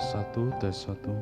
Satu tes satu.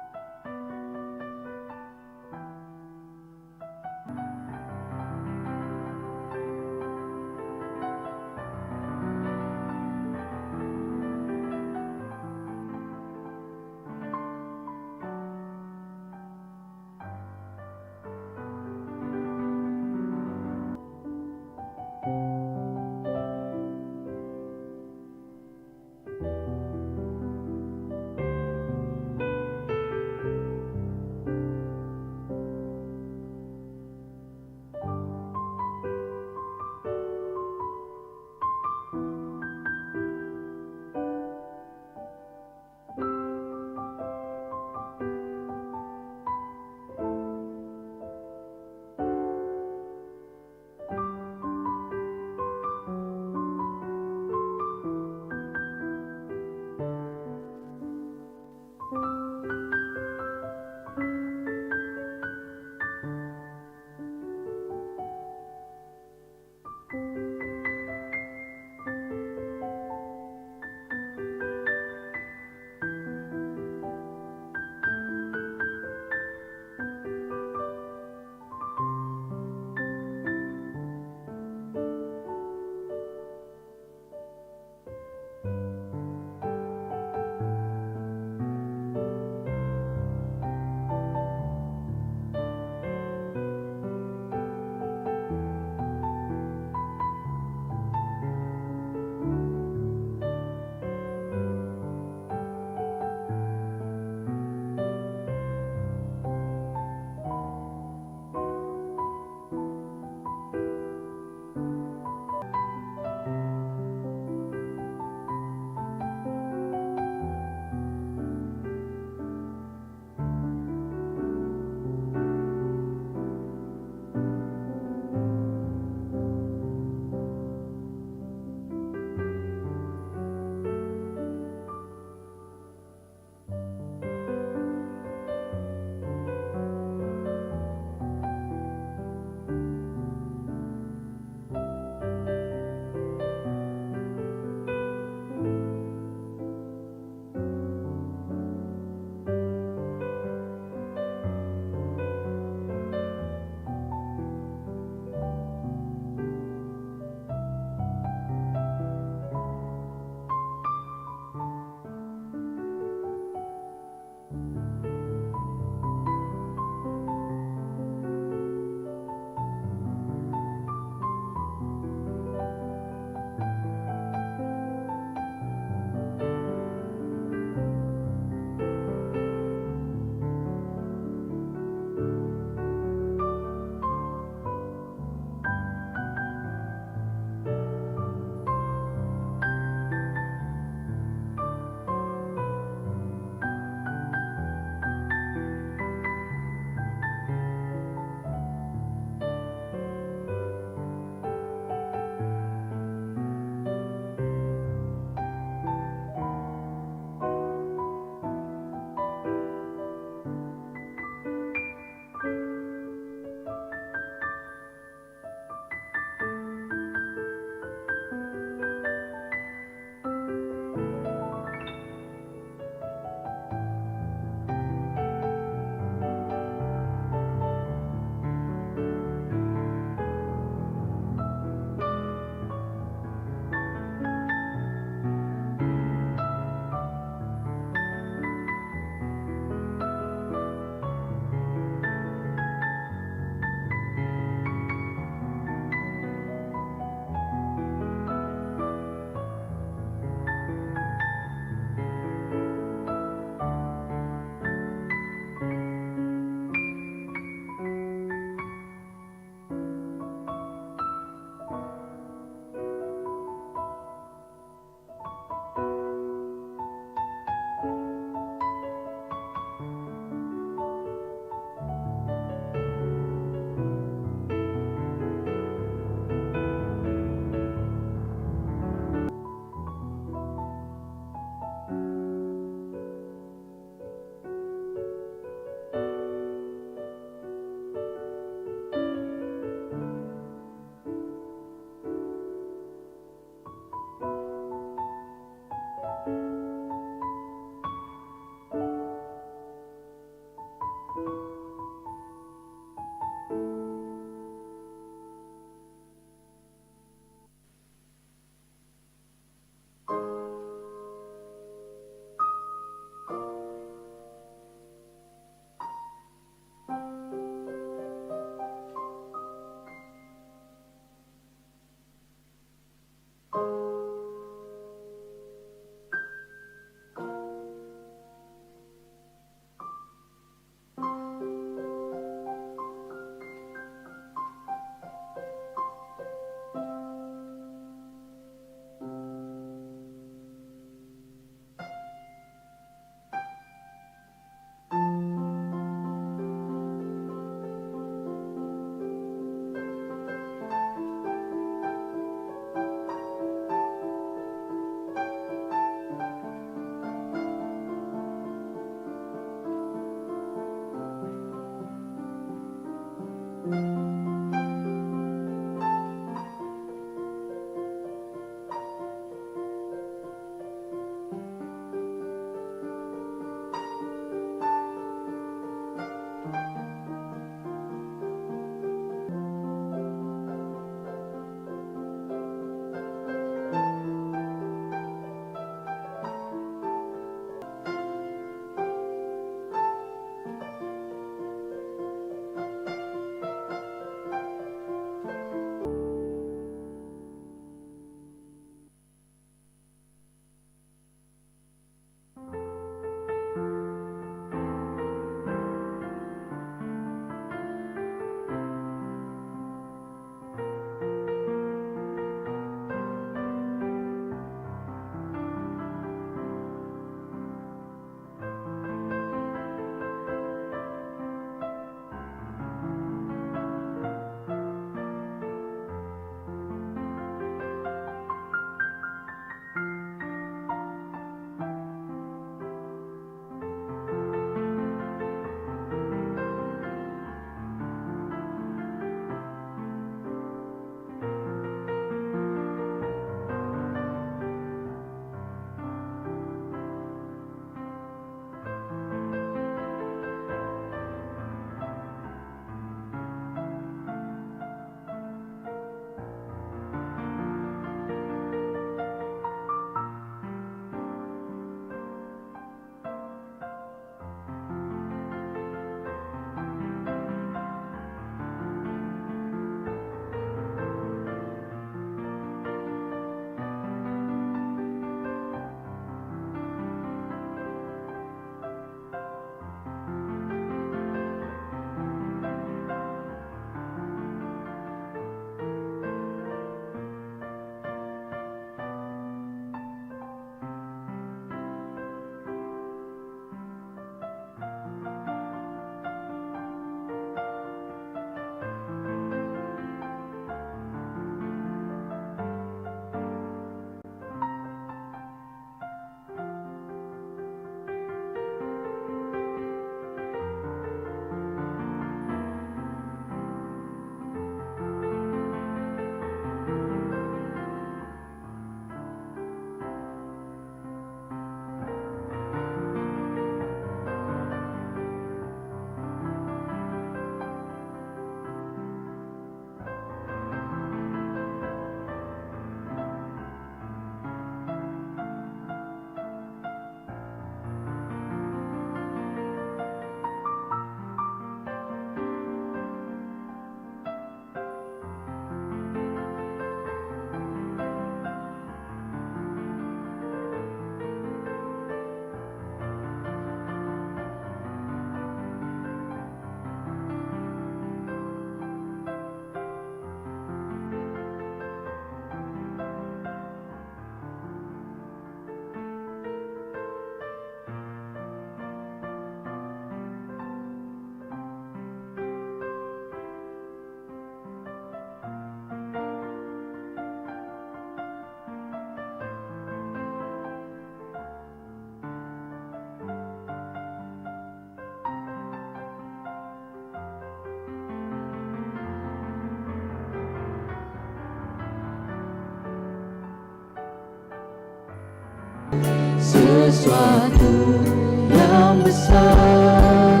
sesuatu yang besar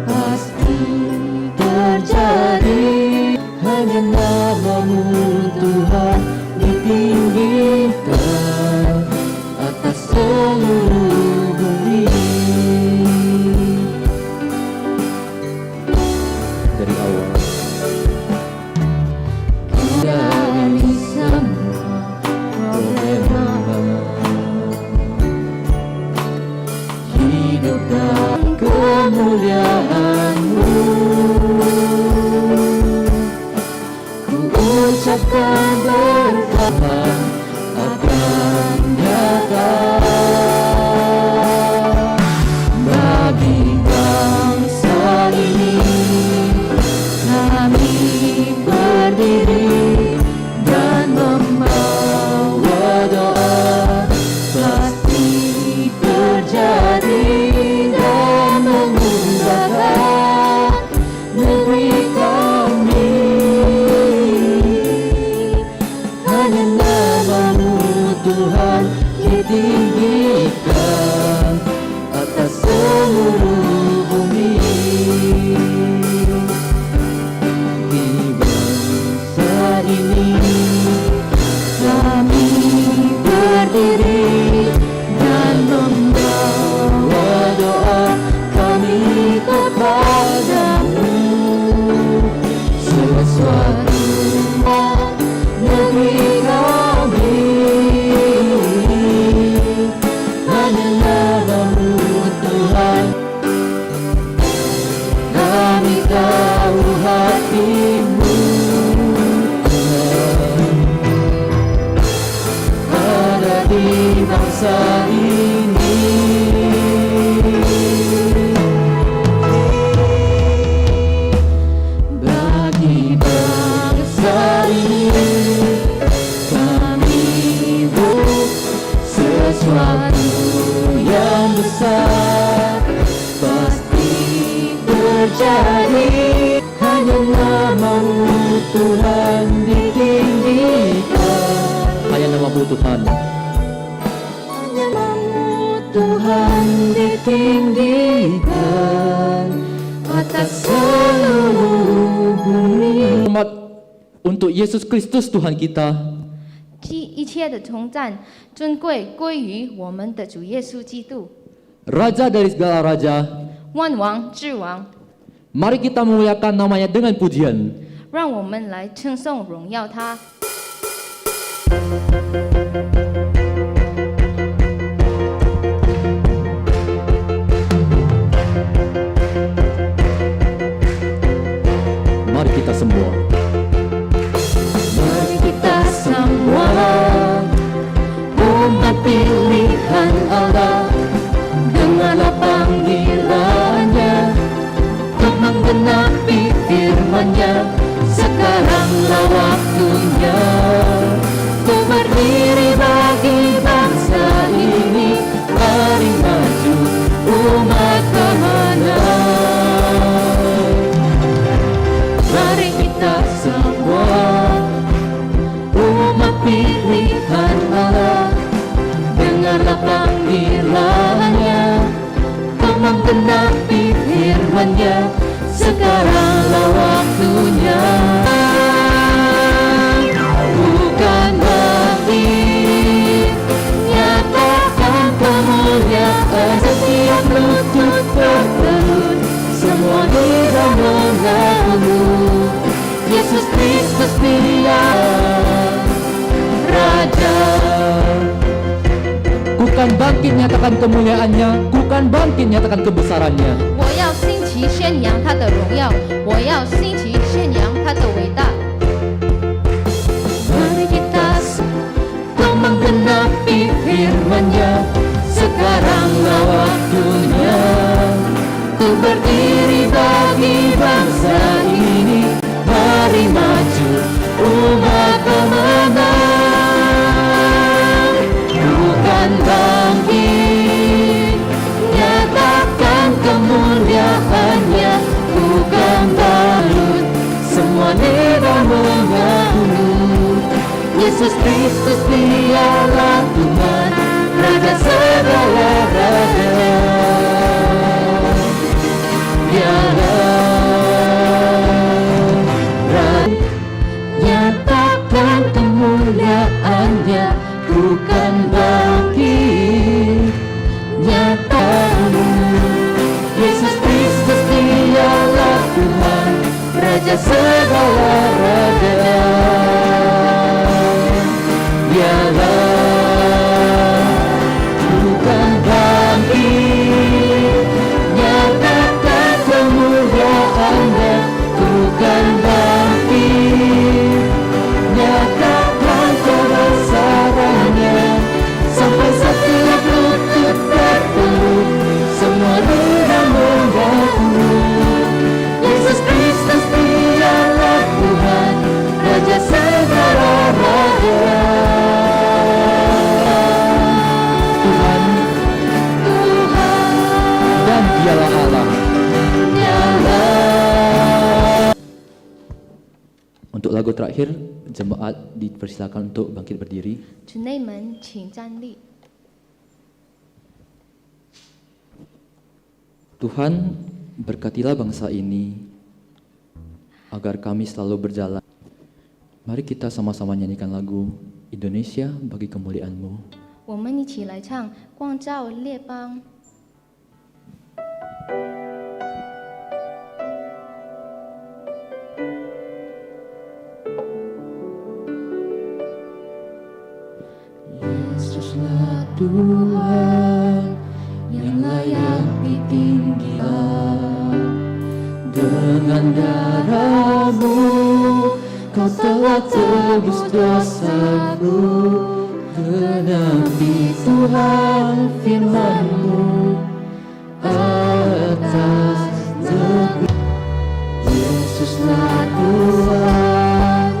pasti terjadi. Hanya nama-Mu Tuhan ditinggikan atas seluruh bumi. Dari awal dari semua problema, hidup dan kemuliaan-Mu, ku ucapkan berkat akan nyata bagi bangsa ini. Kami berdiri dan membawa doa, pasti terjadi dan mengubahkan negeri kami. Hanya nama-Mu Tuhan ditinggikan atas seluruh bumi. Di bangsa ini kami berdiri dan membawa doa kami kepadamu. Sesuatu negeri kami, hanya nama-Mu Tuhan. Kami tahu hati-Mu Tuhan ada di bangsa ini. Bagi bangsa ini kami butuh sesuatu yang besar pasti terjadi. Hanya nama-Mu Tuhan ditinggikan. Hanya nama-Mu Tuhan. Hanya nama-Mu Tuhan ditinggikan atas seluruh bumi. Hormat untuk Yesus Kristus Tuhan kita. 一切的称赞、尊贵归于我们的主耶稣基督， Raja dari segala raja. 万王之王。 Mari kita memuliakan namanya dengan pujian. 让我们来称颂荣耀他。 Mari kita semua. Mari kita semua umat pilihan Allah, dengarlah panggilannya untuk menggenapi firman-Nya. Sekaranglah waktunya untuk berdiri bagi bangsa ini. Mari maju umat kemenangan. Mari kita semua umat pilihan Allah, dengarlah panggilannya untuk menggenapi firman-Nya. Sekaranglah waktunya. Bukan bangkit, nyatakan kemuliaan. Setiap lutut bertelut, semua lidah mengaku Yesus Kristus Dia Raja. Kukan bangkit nyatakan kemuliaan-Nya, kukan bangkit nyatakan kebesaran-Nya. 我要兴起宣扬他的荣耀，我要兴起宣扬他的伟大。 Mari kita untuk menggenapi firman-Nya. Sekaranglah waktunya untuk berdiri bagi bangsa ini. Mari maju umat kemenangan. Bukan bangkit, nyatakan kemuliaan-Nya. Bukan balut, semua lidah mengaku Yesus Kristus Dialah Tuhan. Raja segala raja. Dialah nyatakan kemuliaannya, bukan bangkit. Nyatakan Yesus Kristus, dialah Tuhan, Raja segala raja. Dialah bukan bangkit. Nyatakan kemuliaannya, bukan bangkit. Nyatakan kebesarannya, sampai setiap lutut bertelur, semua lidah mengaku Yesus Kristus, dialah Tuhan, Raja segala raja. Tuhan dan dialah Allah. Untuk lagu terakhir, jemaat dipersilakan untuk bangkit berdiri. 主内们，请站立。 Tuhan, berkatilah bangsa ini agar kami selalu berjalan. Mari kita sama-sama nyanyikan lagu Indonesia bagi kemuliaan-Mu. 我们一起来唱《光照列邦》。 Yesuslah Tuhan yang layak ditinggikan. Dengan darah-Mu Kau telah tebus dosaku. Genapi Tuhan firman-Mu atas negeri. Yesuslah Tuhan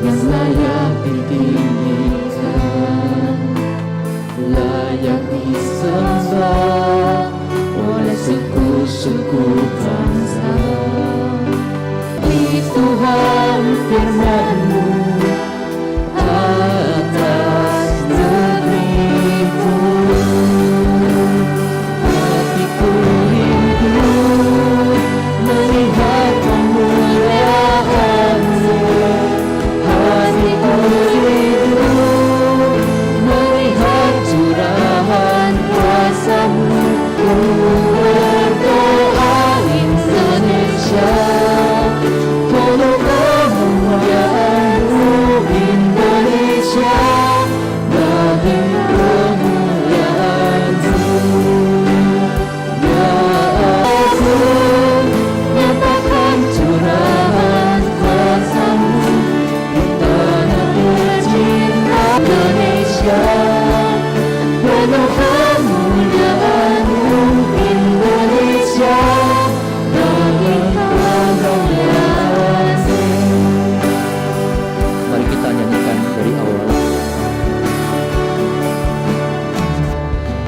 yang layak ditinggikan, layak disembah oleh suku-suku bangsa. Di Tuhan firman-Mu atas negeriku. Hatiku rindu melihat kemuliaan-Mu. Hatiku rindu melihat curahan kuasa-Mu. Ku berdoa Indonesia penuh kemuliaan-Mu. Indonesia bagi kemuliaan-Mu. Ya Allah, nyatakan curahan kuasa-Mu di tanah tercinta Indonesia. Penuh kemuliaan-Mu. Indonesia bagi kemuliaan-Mu. Mari kita nyanyikan dari awal.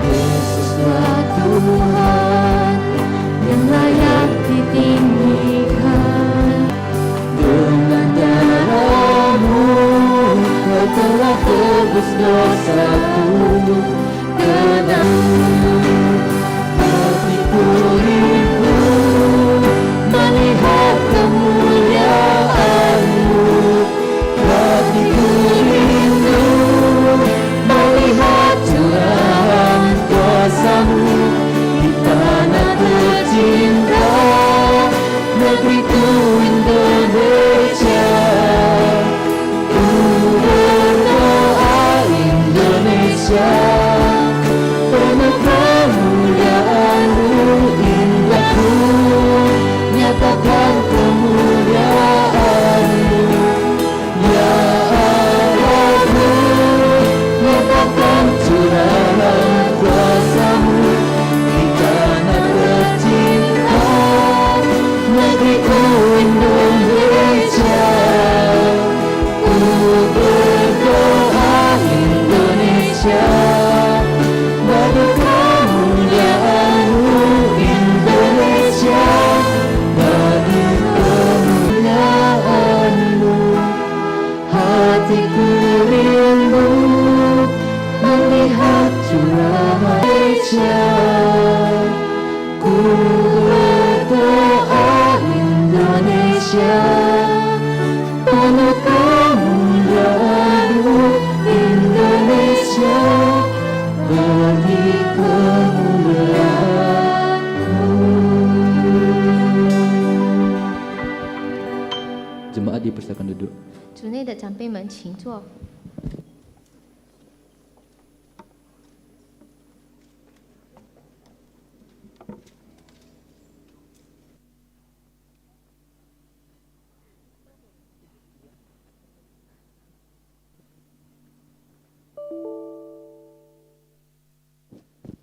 Yesuslah Tuhan yang layak ditinggikan. Dengan darah-Mu Kau telah tebus dosaku. Genapi hatiku rindu melihat kemuliaan-Mu. Hatiku rindu melihat curahan kuasa-Mu di tanah tercinta, negeriku Indonesia. Ku berdoa Indonesia penuh kemuliaan-Mu. Indahku nyatakan kemuliaan-Mu. Ya Allah, nyatakan curahan kuasa-Mu di tanah tercinta, negeriku Indonesia. Ku berdoa Indonesia bagi kemuliaan-Mu. Indonesia bagi kemuliaan-Mu. Hatiku rindu melihat Ku berdoa Indonesia, penuh kemuliaan-Mu Indonesia, bagi kemuliaan-Mu. Jemaat dipersilakan duduk. 组内的长辈们，请坐。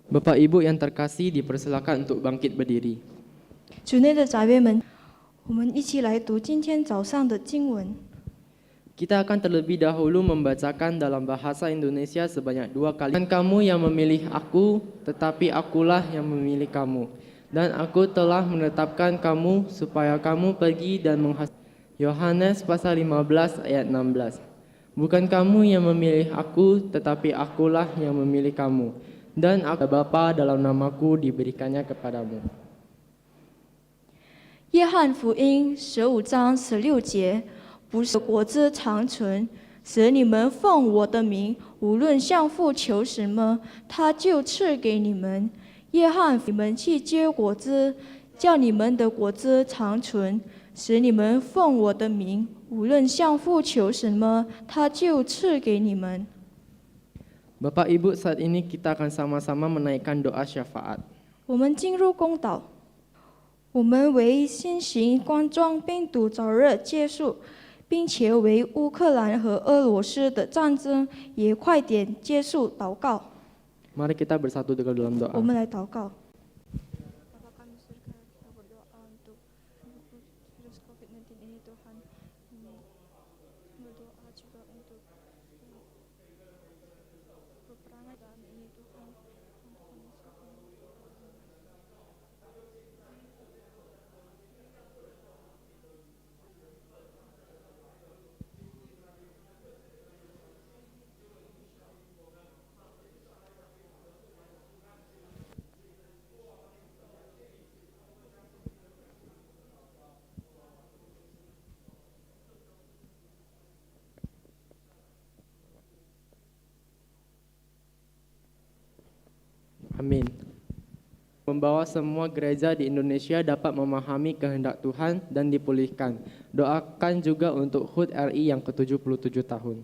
Bapak Ibu yang terkasih dipersilakan untuk bangkit berdiri. 主内的长辈们，我们一起来读今天早上的经文。 Kita akan terlebih dahulu membacakan dalam bahasa Indonesia sebanyak 2 kali. Dan kamu yang memilih aku, tetapi akulah yang memilih kamu. Dan aku telah menetapkan kamu supaya kamu pergi dan menghasilkan. Yohanes pasal 15 ayat 16. Bukan kamu yang memilih aku, tetapi akulah yang memilih kamu. Dan aku Bapa dalam namaku diberikannya kepadamu. 约翰福音15章16节，不是果子长存，使你们奉我的名，无论向父求什么，他就赐给你们。约翰，你们去结果子，叫你们的果子长存，使你们奉我的名，无论向父求什么，他就赐给你们。 Bapak Ibu, saat ini kita akan sama-sama menaikkan doa syafaat. 我们进入公祷，我们为新型冠状病毒早日结束，并且为乌克兰和俄罗斯的战争也快点结束祷告。 Mari kita bersatu dengan dalam doa. 我们来祷告。 Amin. Membawa semua gereja di Indonesia dapat memahami kehendak Tuhan dan dipulihkan. Doakan juga untuk HUT RI yang ke-77 tahun.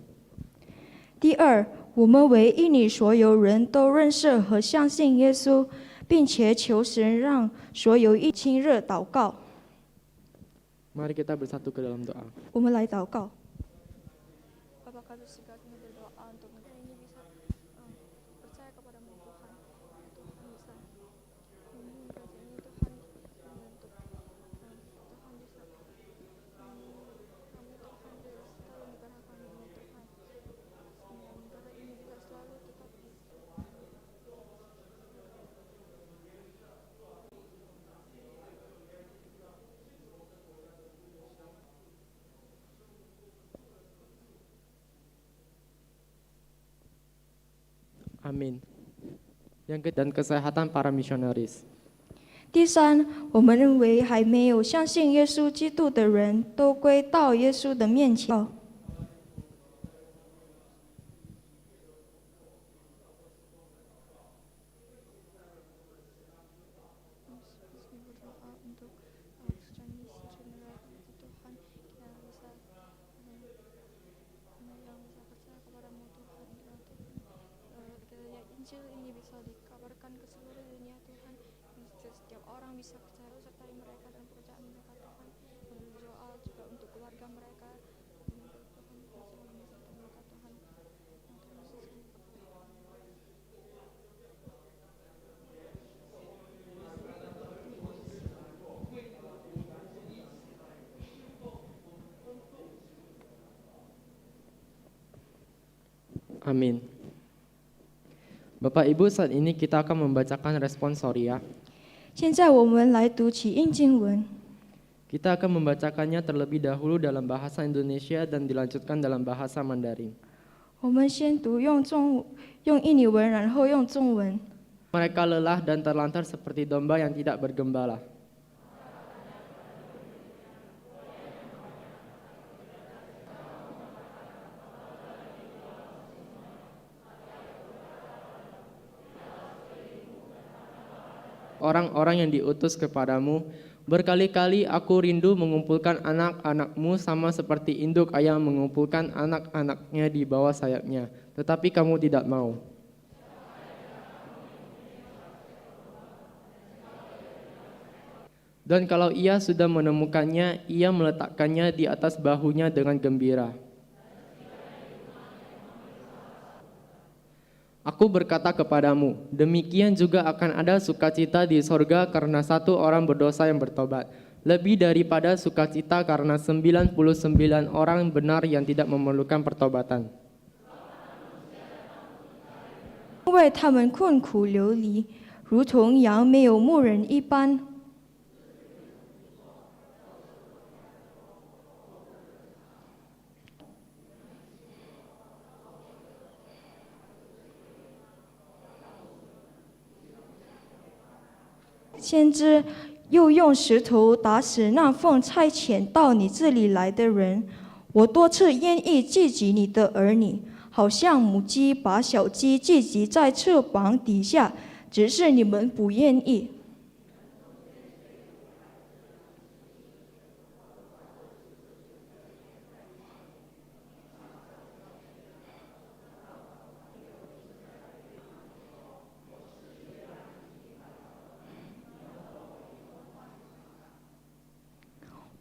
第二，我们为印尼所有人都认识和相信耶稣，并且求神让所有一亲热祷告。 Mari kita bersatu ke dalam doa. 我们来祷告。 Apakah segala kami berdoa untuk mereka ini bisa percaya kepadamu Tuhan, Tuhan bisa memimpin gereja ini Tuhan untuk Tuhan bisa kami Tuhan bisa selalu negara kami ini Tuhan, sehingga negara ini juga selalu tetap Amin. Dan kesehatan para misionaris. 第三，我们认为还没有相信耶稣基督的人都归到耶稣的面前。 berdoa untuk secara Tuhan kita bisa yang bisa percaya kepadamu Tuhan kiranya Injil ini bisa dikabarkan ke seluruh dunia Tuhan setiap orang bisa percaya sertai mereka dan pekerjaan mereka Tuhan berdoa juga untuk keluarga mereka Tuhan selalu menyertai mereka Tuhan Amin. Bapak Ibu, saat ini kita akan membacakan responsoria. 现在我们来读起应经文。 Kita akan membacakannya terlebih dahulu dalam bahasa Indonesia dan dilanjutkan dalam bahasa Mandarin. 我们先读用印尼文，然后用中文。Mereka lelah dan terlantar seperti domba yang tidak bergembala. Orang-orang yang diutus kepadamu, berkali-kali aku rindu mengumpulkan anak-anakmu sama seperti induk ayam mengumpulkan anak-anaknya di bawah sayapnya, tetapi kamu tidak mau. Dan kalau ia sudah menemukannya, ia meletakkannya di atas bahunya dengan gembira. Aku berkata kepadamu, demikian juga akan ada sukacita di sorga karena satu orang berdosa yang bertobat, lebih daripada sukacita karena 99 orang benar yang tidak memerlukan pertobatan. 因为他们困苦流离，如同羊没有牧人一般。先知又用石头打死那奉差遣到你这里来的人。我多次愿意聚集你的儿女，好像母鸡把小鸡聚集在翅膀底下，只是你们不愿意。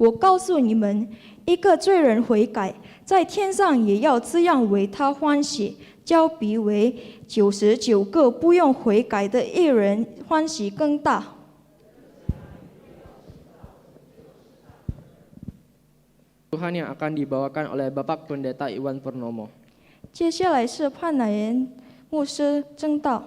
我告诉你们，一个罪人悔改，在天上也要这样为他欢喜，较比为99个不用悔改的义人欢喜更大。 Tuhan yang akan dibawakan oleh Bapak Pendeta Iwan Purnomo. 接下来是潘乃仁牧师证道。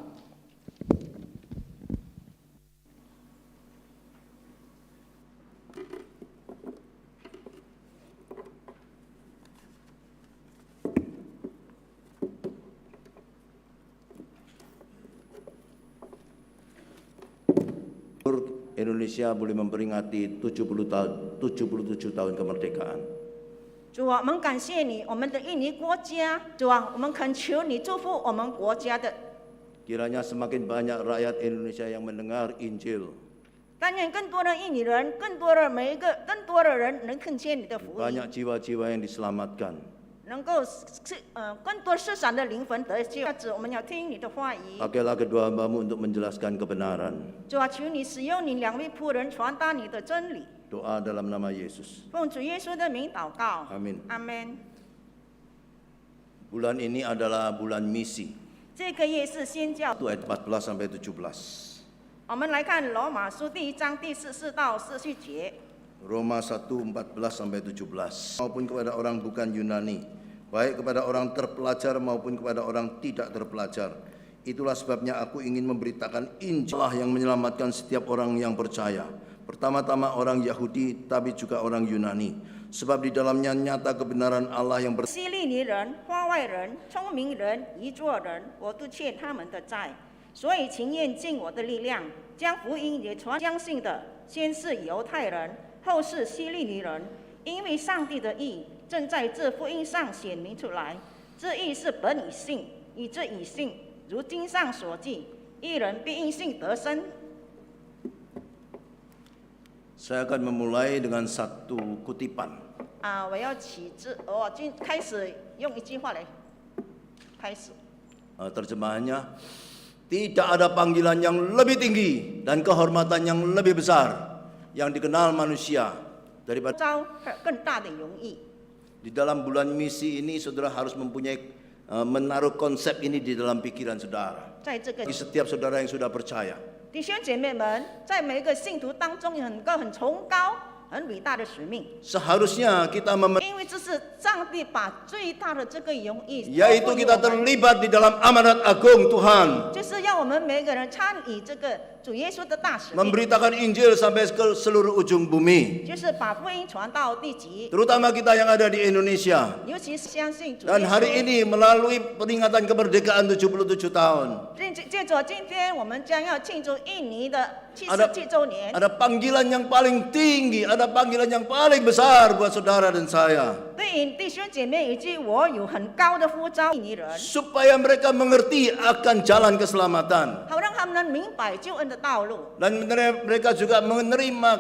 Indonesia boleh memperingati 77 tahun kemerdekaan. 主啊，我们感谢你，我们的印尼国家，主啊，我们恳求你祝福我们国家的。 Kiranya semakin banyak rakyat Indonesia yang mendengar Injil. 但愿更多的印尼人，更多的人能看见你的福音， Banyak jiwa-jiwa yang diselamatkan. 能够更多世上的灵魂得救。我们要听你的话语。 Pakailah kedua hambamu untuk menjelaskan kebenaran. 主啊，求你使用你两位仆人传达你的真理。 Doa dalam nama Yesus. 奉主耶稣的名祷告。 Amin. 阿门。 Bulan ini adalah bulan misi. 这个月是宣教。 1 ayat 14 sampai 17. 我们来看罗马书第1章第14到14节。 Roma 1 14 sampai 17. Maupun kepada orang bukan Yunani, baik kepada orang terpelajar maupun kepada orang tidak terpelajar. Itulah sebabnya aku ingin memberitakan Injil Allah yang menyelamatkan setiap orang yang percaya. Pertama-tama orang Yahudi, tapi juga orang Yunani. Sebab di dalamnya nyata kebenaran Allah yang 希利尼人、花外人、聪明人、愚拙人，我都欠他们的债，所以情愿尽我的力量，将福音也传。相信的，先是犹太人，后是希利尼人，因为上帝的义正在这福音上显明出来。这义是本以信，以这以信，如经上所记，义人必因信得生。 Saya akan memulai dengan satu kutipan. 我要开始用一句话来开始。 Terjemahannya, tidak ada panggilan yang lebih tinggi dan kehormatan yang lebih besar yang dikenal manusia daripada 招更大的容易。 di dalam bulan misi ini saudara harus mempunyai menaruh konsep ini di dalam pikiran saudara. 在这个 Bagi setiap saudara yang sudah percaya. 弟兄姐妹们，在每一个信徒当中有很崇高、很伟大的使命， Seharusnya kita 因为这是上帝把最大的这个荣誉， yaitu kita terlibat di dalam amanat agung Tuhan. 就是要召我们每个人参与这个主耶稣的大使命， memberitakan Injil sampai ke seluruh ujung bumi, 就是把福音传到地极， terutama kita yang ada di Indonesia. 尤其是相信主耶 Dan hari 稣。 ini melalui peringatan kemerdekaan 77 tahun, 借着今天，我们将要庆祝印尼的ada 77周年。 ada panggilan yang paling tinggi, ada panggilan yang paling besar buat saudara dan saya, 对于弟兄姐妹以及我有很高的呼召，印尼人， supaya mereka mengerti akan jalan keselamatan. 好让他们能明白救恩的道路。 Dan mereka juga menerima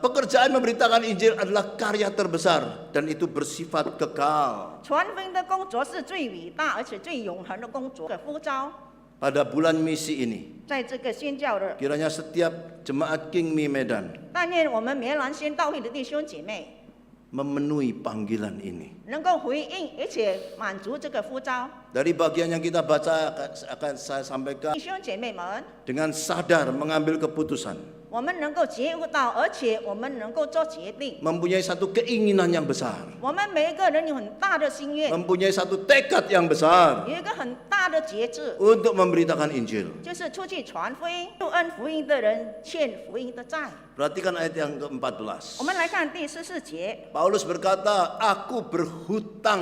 pekerjaan memberitakan Injil adalah karya terbesar dan itu bersifat kekal. 传福音的工作是最伟大而且最永恒的工作的呼召。 Pada bulan misi ini, 在这个宣教的， kiranya setiap jemaat Kingmi Medan 但愿我们梅兰宣道会的弟兄姐妹 memenuhi panggilan ini. 能够回应而且满足这个呼召。 Dari bagian yang kita baca akan saya sampaikan 弟兄姐妹们， dengan sadar mengambil keputusan, 我们能够觉悟到，而且我们能够做决定。 mempunyai satu keinginan yang besar, 我们每一个人有很大的心愿， mempunyai satu tekad yang besar 有一个很大的节制， untuk memberitakan Injil. 就是出去传福音，救恩福音的人欠福音的债。 Perhatikan ayat yang ke-14. 我们来看第14节， Paulus berkata, aku berhutang,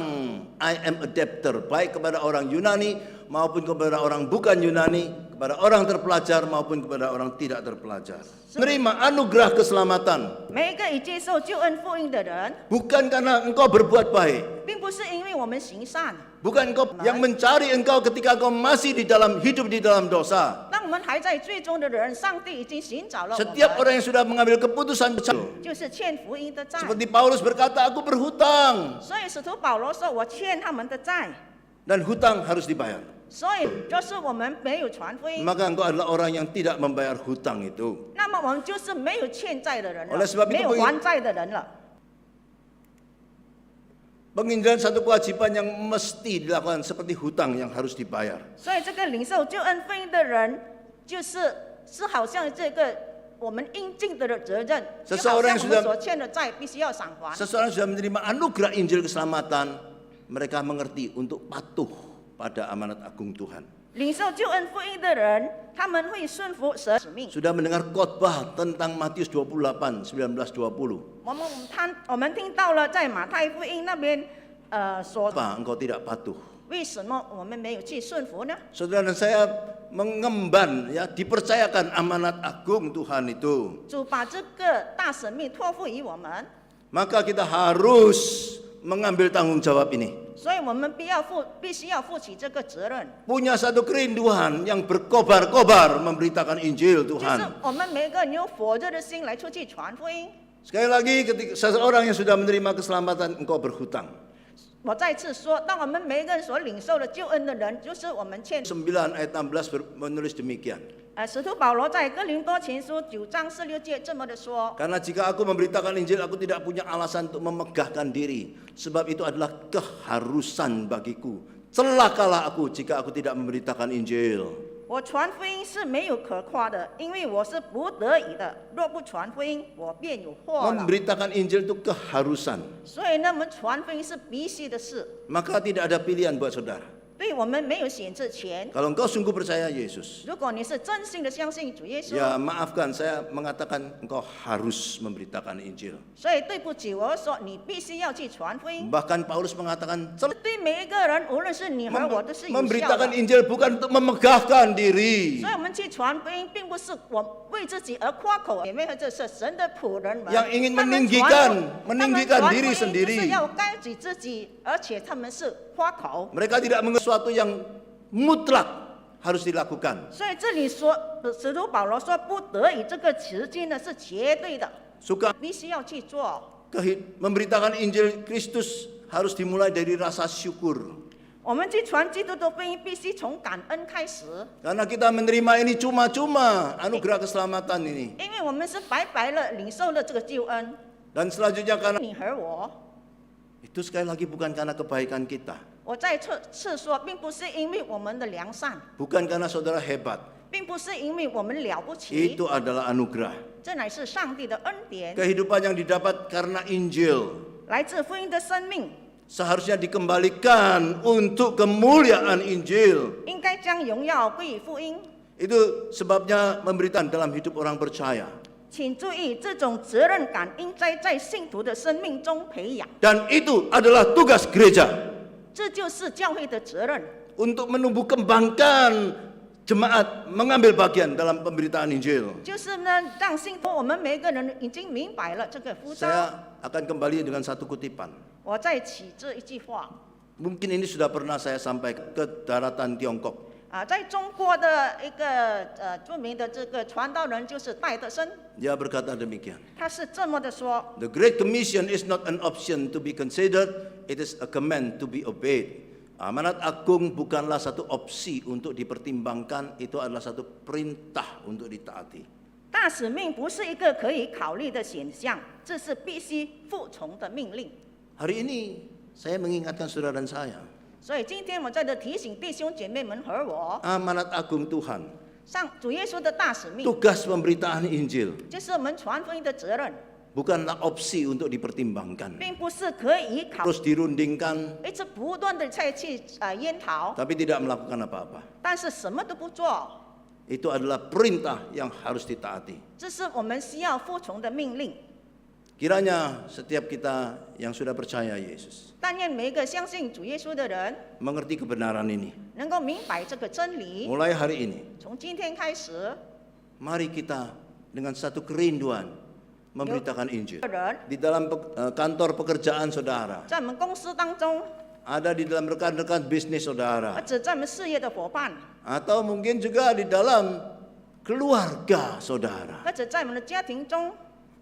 I am a debtor, baik kepada orang Yunani maupun kepada orang bukan Yunani, kepada orang terpelajar maupun kepada orang tidak terpelajar. Menerima anugerah keselamatan 每一个已接受救恩福音的人， bukan karena engkau berbuat baik, 并不是因为我们行善。 bukan engkau yang mencari engkau ketika engkau masih hidup di dalam dosa. 当我们还在最终的人，上帝已经寻找了我 Setiap 们， orang yang sudah mengambil keputusan besar, 就是欠福音的债。 seperti Paulus berkata, aku berhutang 所以使徒保罗说：“我欠他们的债。 dan hutang harus dibayar. ”所以就是我们没有传福音， Maka engkau adalah orang yang tidak membayar hutang itu. 那么我们就是没有欠债的人 Oleh sebab 了， itu 没有还债的人了。 Penginjilan satu kewajiban yang mesti dilakukan seperti hutang yang harus dibayar. 所以这个领受救恩福音的人，是好像这个我们应尽的责任，就好 Seseorang 像 yang 我们 sudah 所欠的债必须要偿还。 Seseorang sudah menerima anugerah Injil keselamatan, mereka mengerti untuk patuh pada amanat agung Tuhan. 领受救恩福音的人，他们会顺服神使命。 Sudah mendengar khotbah tentang Matius 28, 19-20. 我们听到了在马太福音那边，说 Apa engkau tidak patuh? 为什么我们没有去顺服呢？ Saudara dan saya mengemban, ya, dipercayakan amanat agung Tuhan itu. 主把这个大使命托付于我们， Maka kita harus mengambil tanggung jawab ini. 所以我们必须要负起这个责任。 Punya satu kerinduan yang berkobar-kobar memberitakan Injil 就是 Tuhan. 我们每个人有火热的心来出去传福音。 Sekali lagi, ketika seseorang yang sudah menerima keselamatan, engkau berhutang. 我再次说，当我们每个人所领受的救恩的人，就是我们欠。 9 ayat 16 menulis demikian. 使徒保罗在哥林多前书9章16节这么的说： Karena jika aku memberitakan Injil, aku tidak punya alasan untuk memegahkan diri. Sebab itu adalah keharusan bagiku. Celakalah aku jika aku tidak memberitakan Injil. 我传福音是没有可夸的，因为我是不得已的。若不传福音，我便有祸了。 Memberitakan Injil itu keharusan. 所以呢，我们传福音是必须的事， Maka tidak ada pilihan buat saudara. 对我们没有选择权。 Kalau engkau sungguh percaya Yesus, 如果你是真心的相信主耶稣， ya maafkan saya mengatakan engkau harus memberitakan Injil. 所以对不起，我说你必须要去传福音。 Bahkan Paulus mengatakan 对每一个人，无论是你和我，都是有效 memberitakan 的。 Injil bukan untuk memegahkan diri. 所以我们去传福音，并不是我为自己而夸口，也没有这是神的仆人们。 Yang ingin 他们 meninggikan 传 diri 福音 sendiri. 就是要高举自己，而且他们是夸口。 Mereka tidak mengerti sesuatu yang mutlak harus dilakukan. 所以这里说，使徒保罗说不得已这个词句呢是绝对的， Suka 必须要去做。 memberitakan Injil Kristus harus dimulai dari rasa syukur. 我们去传基督的福音，必须从感恩开始， Karena kita menerima ini cuma-cuma anugerah keselamatan ini. 因为我们是白白的领受了这个救恩。 Dan selanjutnya karena 你和我， itu sekali lagi bukan karena kebaikan kita. 我再次说，并不是因为我们的良善， Bukan karena saudara hebat. 并不是因为我们了不起， Itu adalah anugerah. 这乃是上帝的恩典， Kehidupan yang didapat karena Injil. 来自福音的生命。seharusnya dikembalikan untuk kemuliaan Injil. 应该将荣耀归于福音。 Itu sebabnya memberikan dalam hidup orang percaya. 请注意，这种责任感应该在信徒的生命中培养， Dan itu adalah tugas gereja 这就是教会的责任， untuk menumbuh kembangkan jemaat mengambil bagian dalam pemberitaan Injil. 就是呢，让信徒我们每个人已经明白了这个呼召。 Saya akan kembali dengan satu kutipan. 我再起这一句话 Mungkin ini sudah pernah saya sampaikan ke daratan Tiongkok. 啊，在中国的一个著名的这个传道人就是戴德生， Dia berkata demikian. 他是这么的说： The Great Commission is not an option to be considered, it is a command to be obeyed. Amanat Agung bukanlah satu opsi untuk dipertimbangkan, itu adalah satu perintah untuk ditaati. 大使命不是一个可以考虑的选项，这是必须服从的命令。 Hari ini saya mengingatkan saudara dan saya, 所以今天我在这提醒弟兄姐妹们和我， amanat agung Tuhan, 上主耶稣的大使命， tugas pemberitaan Injil, 就是我们传福音的责任， bukanlah opsi untuk dipertimbangkan. 并不是可以考， Terus dirundingkan, 一直不断的再去研讨， tapi tidak melakukan apa-apa. 但是什么都不做， Itu adalah perintah yang harus ditaati. 这是我们需要服从的命令。 Kiranya setiap kita yang sudah percaya Yesus 但愿每一个相信主耶稣的人 mengerti kebenaran ini. 能够明白这个真理。 Mulai hari ini, 从今天开始， mari kita dengan satu kerinduan memberitakan Injil. 人 Di dalam kantor pekerjaan saudara, 在我们公司当中， ada di dalam rekan-rekan bisnis 或 saudara, 者在我们事业的伙伴， atau mungkin juga di dalam keluarga saudara, 或者在我们的家庭中，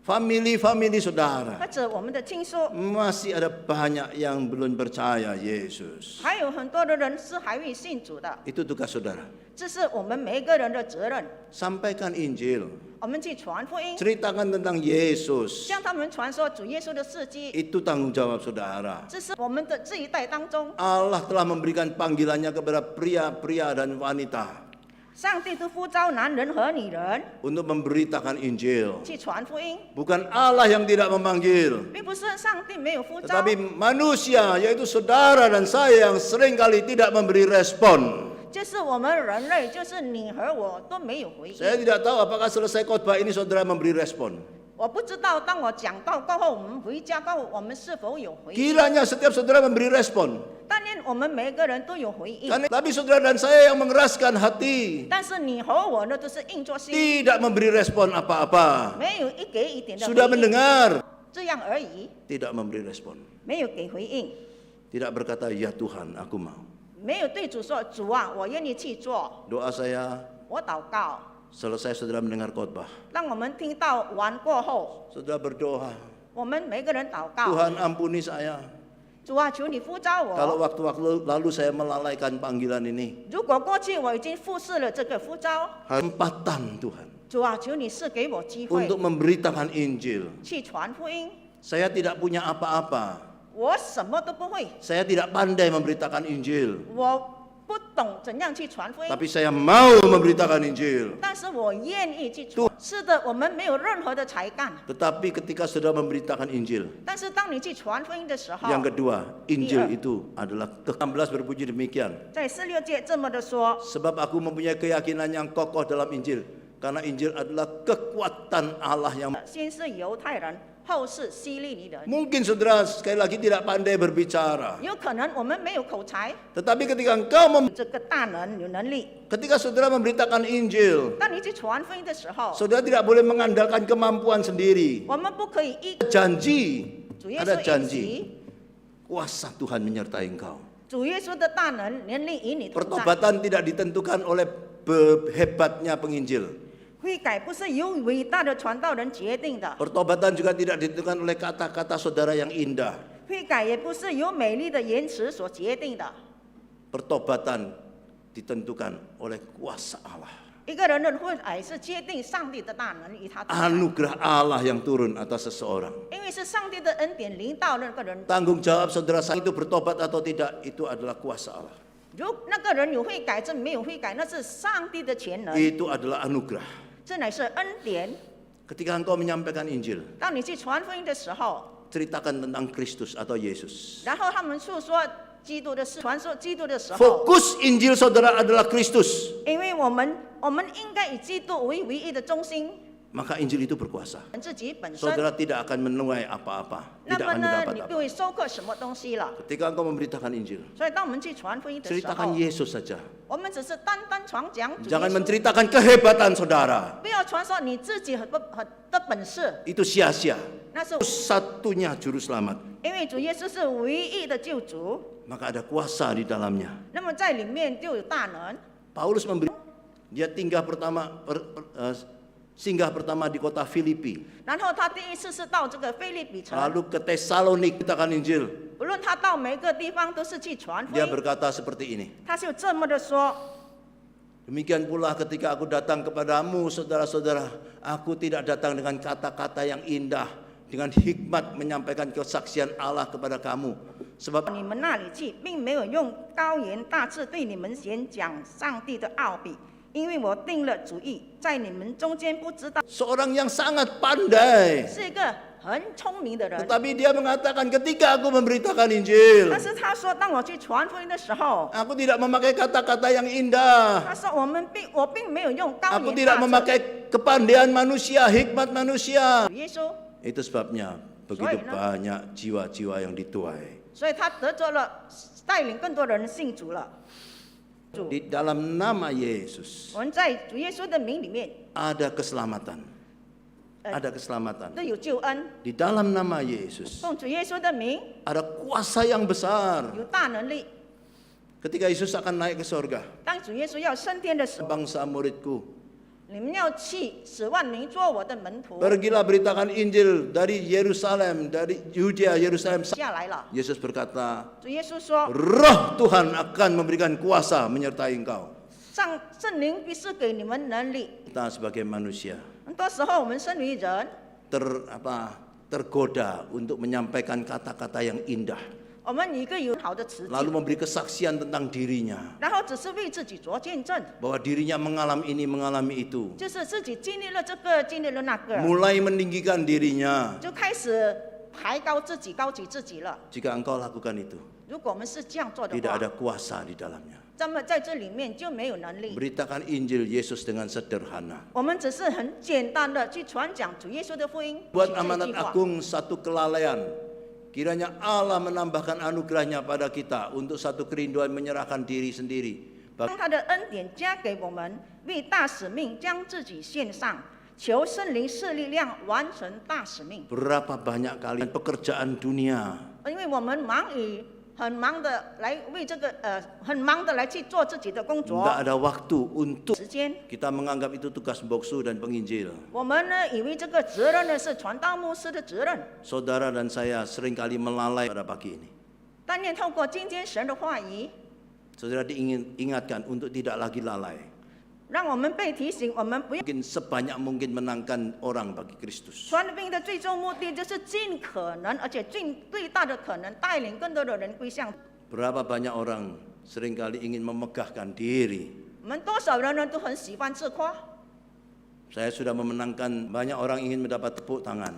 family saudara. 或者我们的亲属， Masih ada banyak yang belum percaya Yesus. 还有很多的人是还未信主的， Itu tugas saudara. 这是我们每一个人的责任。 Sampaikan Injil, 我们去传福音， ceritakan tentang Yesus. 向他们传说主耶稣的事迹。 Itu tanggung jawab saudara. 这是我们的这一代当中， Allah telah memberikan panggilannya kepada pria-pria dan wanita 上帝都呼召男人和女人 untuk memberitakan Injil. 去传福音， Bukan Allah yang tidak memanggil, 并不是上帝没有呼召， tetapi manusia, yaitu saudara dan saya yang seringkali tidak memberi respon. 就是我们人类，就是你和我都没有回应。 Saya tidak tahu apakah selesai khotbah ini saudara memberi respon. 我不知道，当我讲到过后，我们回家过后，我们是否有回应？ Kiranya setiap saudara memberi respon. 但愿我们每个人都有回应。 Tapi saudara dan saya yang mengeraskan hati, 但是你和我呢，都是硬着心， tidak memberi respon apa-apa. 没有一给一点的 Sudah 回应， mendengar, 这样而已， tidak memberi respon. 没有给回应， Tidak berkata, ya Tuhan, aku mau. 没有对主说：“主啊，我愿意去做。 Doa saya, ”我祷告， selesai saudara mendengar khotbah. 让我们听到完过后， Saudara berdoa, 我们每个人祷告：“ Tuhan ampuni saya. 主啊，求你呼召 Kalau 我。 waktu-waktu lalu saya melalaikan panggilan ini. 如果过去我已经忽视了这个呼召， Kesempatan Tuhan 主啊，求你是给我机会 untuk memberitakan Injil. 去传福音。 Saya tidak punya apa-apa. 我什么都不会， Saya tidak pandai memberitakan Injil. 我不懂怎样去传福音， Tapi saya mau memberitakan Injil. 但是我愿意去传。是的，我们没有任何的才干， Tetapi ketika saudara memberitakan Injil, 但是当你去传福音的时候， yang kedua, Injil Iya. itu adalah 16 berbunyi demikian. 在16节这么的说， Sebab aku mempunyai keyakinan yang kokoh dalam Injil. Karena Injil adalah kekuatan Allah yang... 先是犹太人，后是希利尼人。 Mungkin saudara sekali lagi tidak pandai berbicara. 有可能我们没有口才， Tetapi ketika engkau 这个大能有能力。 ketika saudara memberitakan Injil, 当你去传福音的时候， saudara tidak boleh mengandalkan kemampuan sendiri. 我们不可以依 Janji, 主耶 ada 稣应 janji. 许， Kuasa Tuhan menyertai engkau. 主耶稣的大能能力与你同在。 Pertobatan tidak ditentukan oleh hebatnya penginjil. 悔改不是由伟大的传道人决定的， Pertobatan juga tidak ditentukan oleh kata-kata saudara yang indah. 悔改也不是由美丽的言辞所决定的。 Pertobatan ditentukan oleh kuasa Allah. 一个人的悔改是决定上帝的大能与他同在， Anugerah Allah yang turun atas seseorang. 因为是上帝的恩典临到那个人。 Tanggung jawab saudara saya itu bertobat atau tidak, itu adalah kuasa Allah. 如那个人有悔改，这没有悔改，那是上帝的全能， Itu adalah anugerah. 这乃是恩典。 Ketika engkau menyampaikan Injil, 当你去传福音的时候， ceritakan tentang Kristus atau Yesus. 然后他们诉说基督的事，传说基督的时候， Fokus Injil saudara adalah Kristus. 因为我们应该以基督为唯一的中心， Maka Injil itu berkuasa. 自己本身。 Saudara tidak akan menuai apa-apa, 那 tidak 么 akan 呢， mendapat 你 apa. 不会收获什么东西了。 Ketika engkau memberitakan Injil, 所以当我们去传福音的时 ceritakan 候， Yesus saja. 我们只是单单传讲主耶 Jangan 稣， menceritakan kehebatan saudara. 不要传说你自己很的本事， Itu sia-sia. 那是 Satunya juru selamat. 因为主耶稣是唯一的救主， Maka ada kuasa di dalamnya. 那么在里面就有大能。 Paulus memberi, dia singgah pertama di kota Filipi. 然后他第一次是到这个菲利比城， Lalu ke Tesalonik ceritakan Injil. 无论他到每个地方都是去传福 Dia 音， berkata seperti ini. 他就这么的说。 Demikian pula ketika aku datang kepadamu saudara-saudara, aku tidak datang dengan kata-kata yang indah, dengan hikmat menyampaikan kesaksian Allah kepada kamu. Sebab 你们那里去，并没有用高言大志对你们演讲上帝的奥秘，因为我定了主意，在你们中间不知道 seorang yang sangat pandai. 是一个很聪明的人。 Tetapi dia mengatakan ketika aku memberitakan Injil, 但是他说，当我去传福音的时候， aku tidak memakai kata-kata yang indah. 他说我并没有用高 Aku 言 tidak 大志。 memakai kepandaian manusia, hikmat manusia. 主耶稣， Itu sebabnya begitu banyak jiwa-jiwa yang dituai. 所以他得着了带领更多的人信主了。 Di dalam nama Yesus 我们在主耶稣的名里面 ada keselamatan. Ada keselamatan. 都有救恩， Di dalam nama Yesus 奉主耶稣的名 ada kuasa yang besar. 有大能力。 Ketika Yesus akan naik ke sorga, 当主耶稣要升天的时候， bangsa muridku, 你们要去使万民做我的门徒。 pergilah beritakan Injil dari Yerusalem, dari Yudea, Yerusalem. 下来了， Yesus berkata, 主耶稣说， Roh Tuhan akan memberikan kuasa menyertai engkau. 圣灵必是给你们能力。 Kita sebagai manusia 很多时候我们身为人， tergoda untuk menyampaikan kata-kata yang indah, 我们一个有好的词句， lalu memberi kesaksian tentang dirinya 然后只是为自己做见证， bahwa dirinya mengalami ini, mengalami itu, 就是自己经历了这个，经历了那个， mulai meninggikan dirinya. 就开始抬高自己，高举自己了。 Jika engkau lakukan itu, 如果我们是这样做的 tidak 话， ada kuasa di dalamnya. 那么在这里面就没有能力。 Beritakan Injil Yesus dengan sederhana. 我们只是很简单的去传讲主耶稣的福音， Buat 取这一 amanat 句话。 agung satu kelalaian. Kiranya Allah menambahkan anugerahnya pada kita untuk satu kerinduan menyerahkan diri sendiri. 将他的恩典加给我们，为大使命将自己献上，求圣灵赐力量完成大使命。 Berapa banyak kali pekerjaan dunia, 因为我们很忙的来为这个很忙的来去做自己的工 tidak 作， ada waktu untuk 时间 kita menganggap itu tugas boksu dan penginjil. 我们呢以为这个责任呢是传道牧师的责任， Saudara dan saya seringkali melalai pada pagi ini. 但愿透过今天神的话语， Saudara diingatkan untuk tidak lagi lalai. 让我们被提醒，我们不要 Mungkin sebanyak mungkin menangkan orang bagi Kristus. 传福音的最终目的就是尽可能，而且最大的可能带领更多的人归向。 Berapa banyak orang seringkali ingin memegahkan diri. 我们多少人呢都很喜欢自夸， Saya sudah memenangkan banyak orang ingin mendapat tepuk tangan.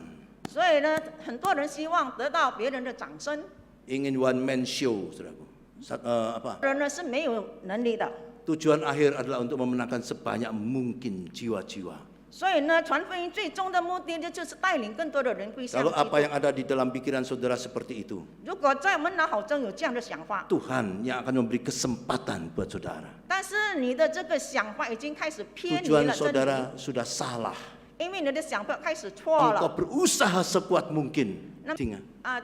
所以呢很多人希望得到别人的掌声， Ingin one man show, saudaraku. Apa? 人呢是没有能力的。 Tujuan akhir adalah untuk memenangkan sebanyak mungkin jiwa-jiwa. 所以呢，传福音最终的目的就是带领更多的人归向 Kalau 基 apa 督。 yang ada di dalam pikiran saudara seperti itu, 如果在我们脑海中有这样的想法， Tuhan yang akan memberi kesempatan buat saudara. 但是你的这个想法已经开始偏离 Tujuan 了真理， saudara sudah salah. 因为你的想法开始错 Engkau 了 berusaha sekuat mungkin. Nam- Ingat, 啊。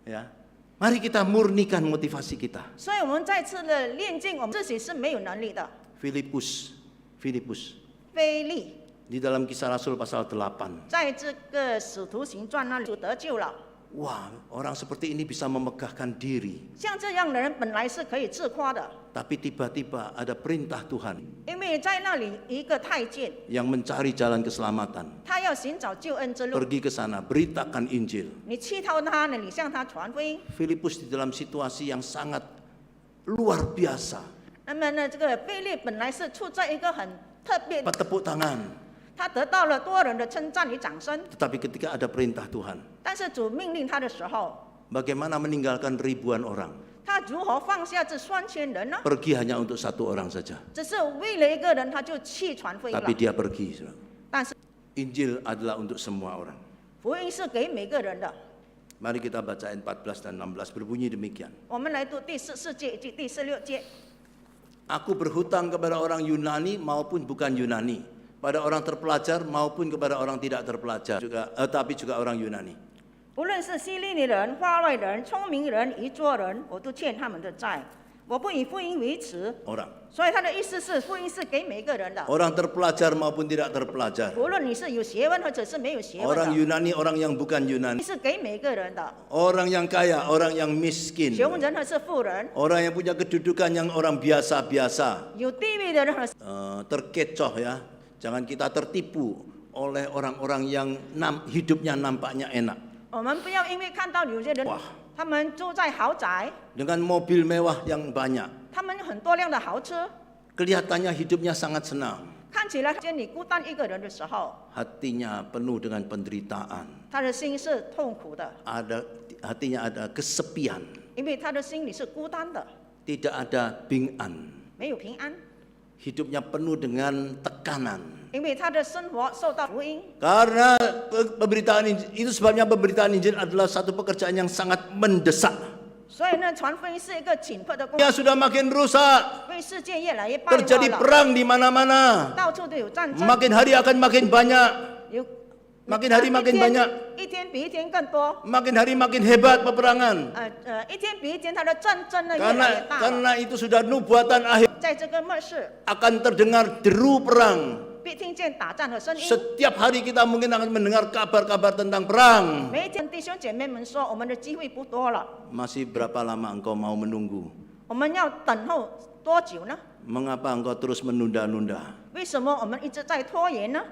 ya. Mari kita murnikan motivasi kita. 所以我们再次的炼净，我们自己是没有能力的。 Filipus. 腓利 Di dalam Kisah Rasul pasal 8. 在这个使徒行传那里就得救了。 Wah, orang seperti ini bisa memegahkan diri. 像这样的人本来是可以自夸的， Tapi tiba-tiba ada perintah Tuhan 因为在那里一个太监， yang mencari jalan keselamatan. 他要寻找救恩之路， Pergi ke sana, beritakan Injil. 你去到他那里向他传福音。 Filipus di dalam situasi yang sangat luar biasa. 那么呢，这个腓利本来是处在一个很特别， Tepuk tangan. 他得到了多人的称赞与掌声。 Tetapi ketika ada perintah Tuhan, 但是主命令他的时候， bagaimana meninggalkan ribuan orang, 他如何放下这3000人呢？ pergi hanya untuk satu orang saja, 只是为了一个人，他就去传福音了 tapi。dia pergi. saudara. 但是 Injil adalah untuk semua orang. 福音是给每个人的。 Mari kita baca ayat 14 dan 16 berbunyi demikian. 我们来读第14节及第16节。 Aku berhutang kepada orang Yunani maupun bukan Yunani, pada orang terpelajar maupun kepada orang tidak terpelajar, tapi juga orang Yunani. 无论是希利尼人、化外人、聪明人、愚拙人，我都欠他们的债。我不以福音为耻。 Orang. 所以他的意思是，福音是给每个人的， Orang terpelajar maupun tidak terpelajar. 无论你是有学问或者是没有学问 Orang 的， Yunani, orang yang bukan Yunani. 是给每个人的， Orang yang kaya, orang yang miskin. 穷人和是富人， Orang yang punya kedudukan yang orang biasa-biasa. 有地位的人和 Terkecoh ya. Jangan kita tertipu oleh orang-orang yang hidupnya nampaknya enak. 我们不要因为看到有些人 Wah. 他们住在豪宅， Dengan mobil mewah yang banyak. 他们有很多辆的豪车， Kelihatannya hidupnya sangat senang. 看起来见你孤单一个人的时候， Hatinya penuh dengan penderitaan. 他的心是痛苦的， Hatinya ada kesepian. 因为他的心里是孤单的， Tidak ada bingan. 没有平安， Hidupnya penuh dengan tekanan. 因为他的生活受到福音。 Karena pemberitaan Injil, itu sebabnya pemberitaan Injil adalah satu pekerjaan yang sangat mendesak. 所以呢，传福音是一个紧迫的工 Ya 作， sudah makin rusak. 因为世界越来越败坏 Terjadi 了， perang di mana-mana. 到处都有战争， Makin hari akan makin banyak. 有 Makin hari makin banyak. 一天比一天更多。 Makin hari makin hebat peperangan. 一天比一天，他的战争呢越来越大了。 Karena itu sudah nubuatan akhir. 在这个末世， Akan terdengar deru perang. 必听见打仗的声音。 Setiap hari kita mungkin akan mendengar kabar-kabar tentang perang. 每一天，弟兄姐妹们说，我们的机会不多了， Masih berapa lama engkau mau menunggu? 我们要等候多久呢？ Mengapa engkau terus menunda-nunda? 为什么我们一直在拖延呢？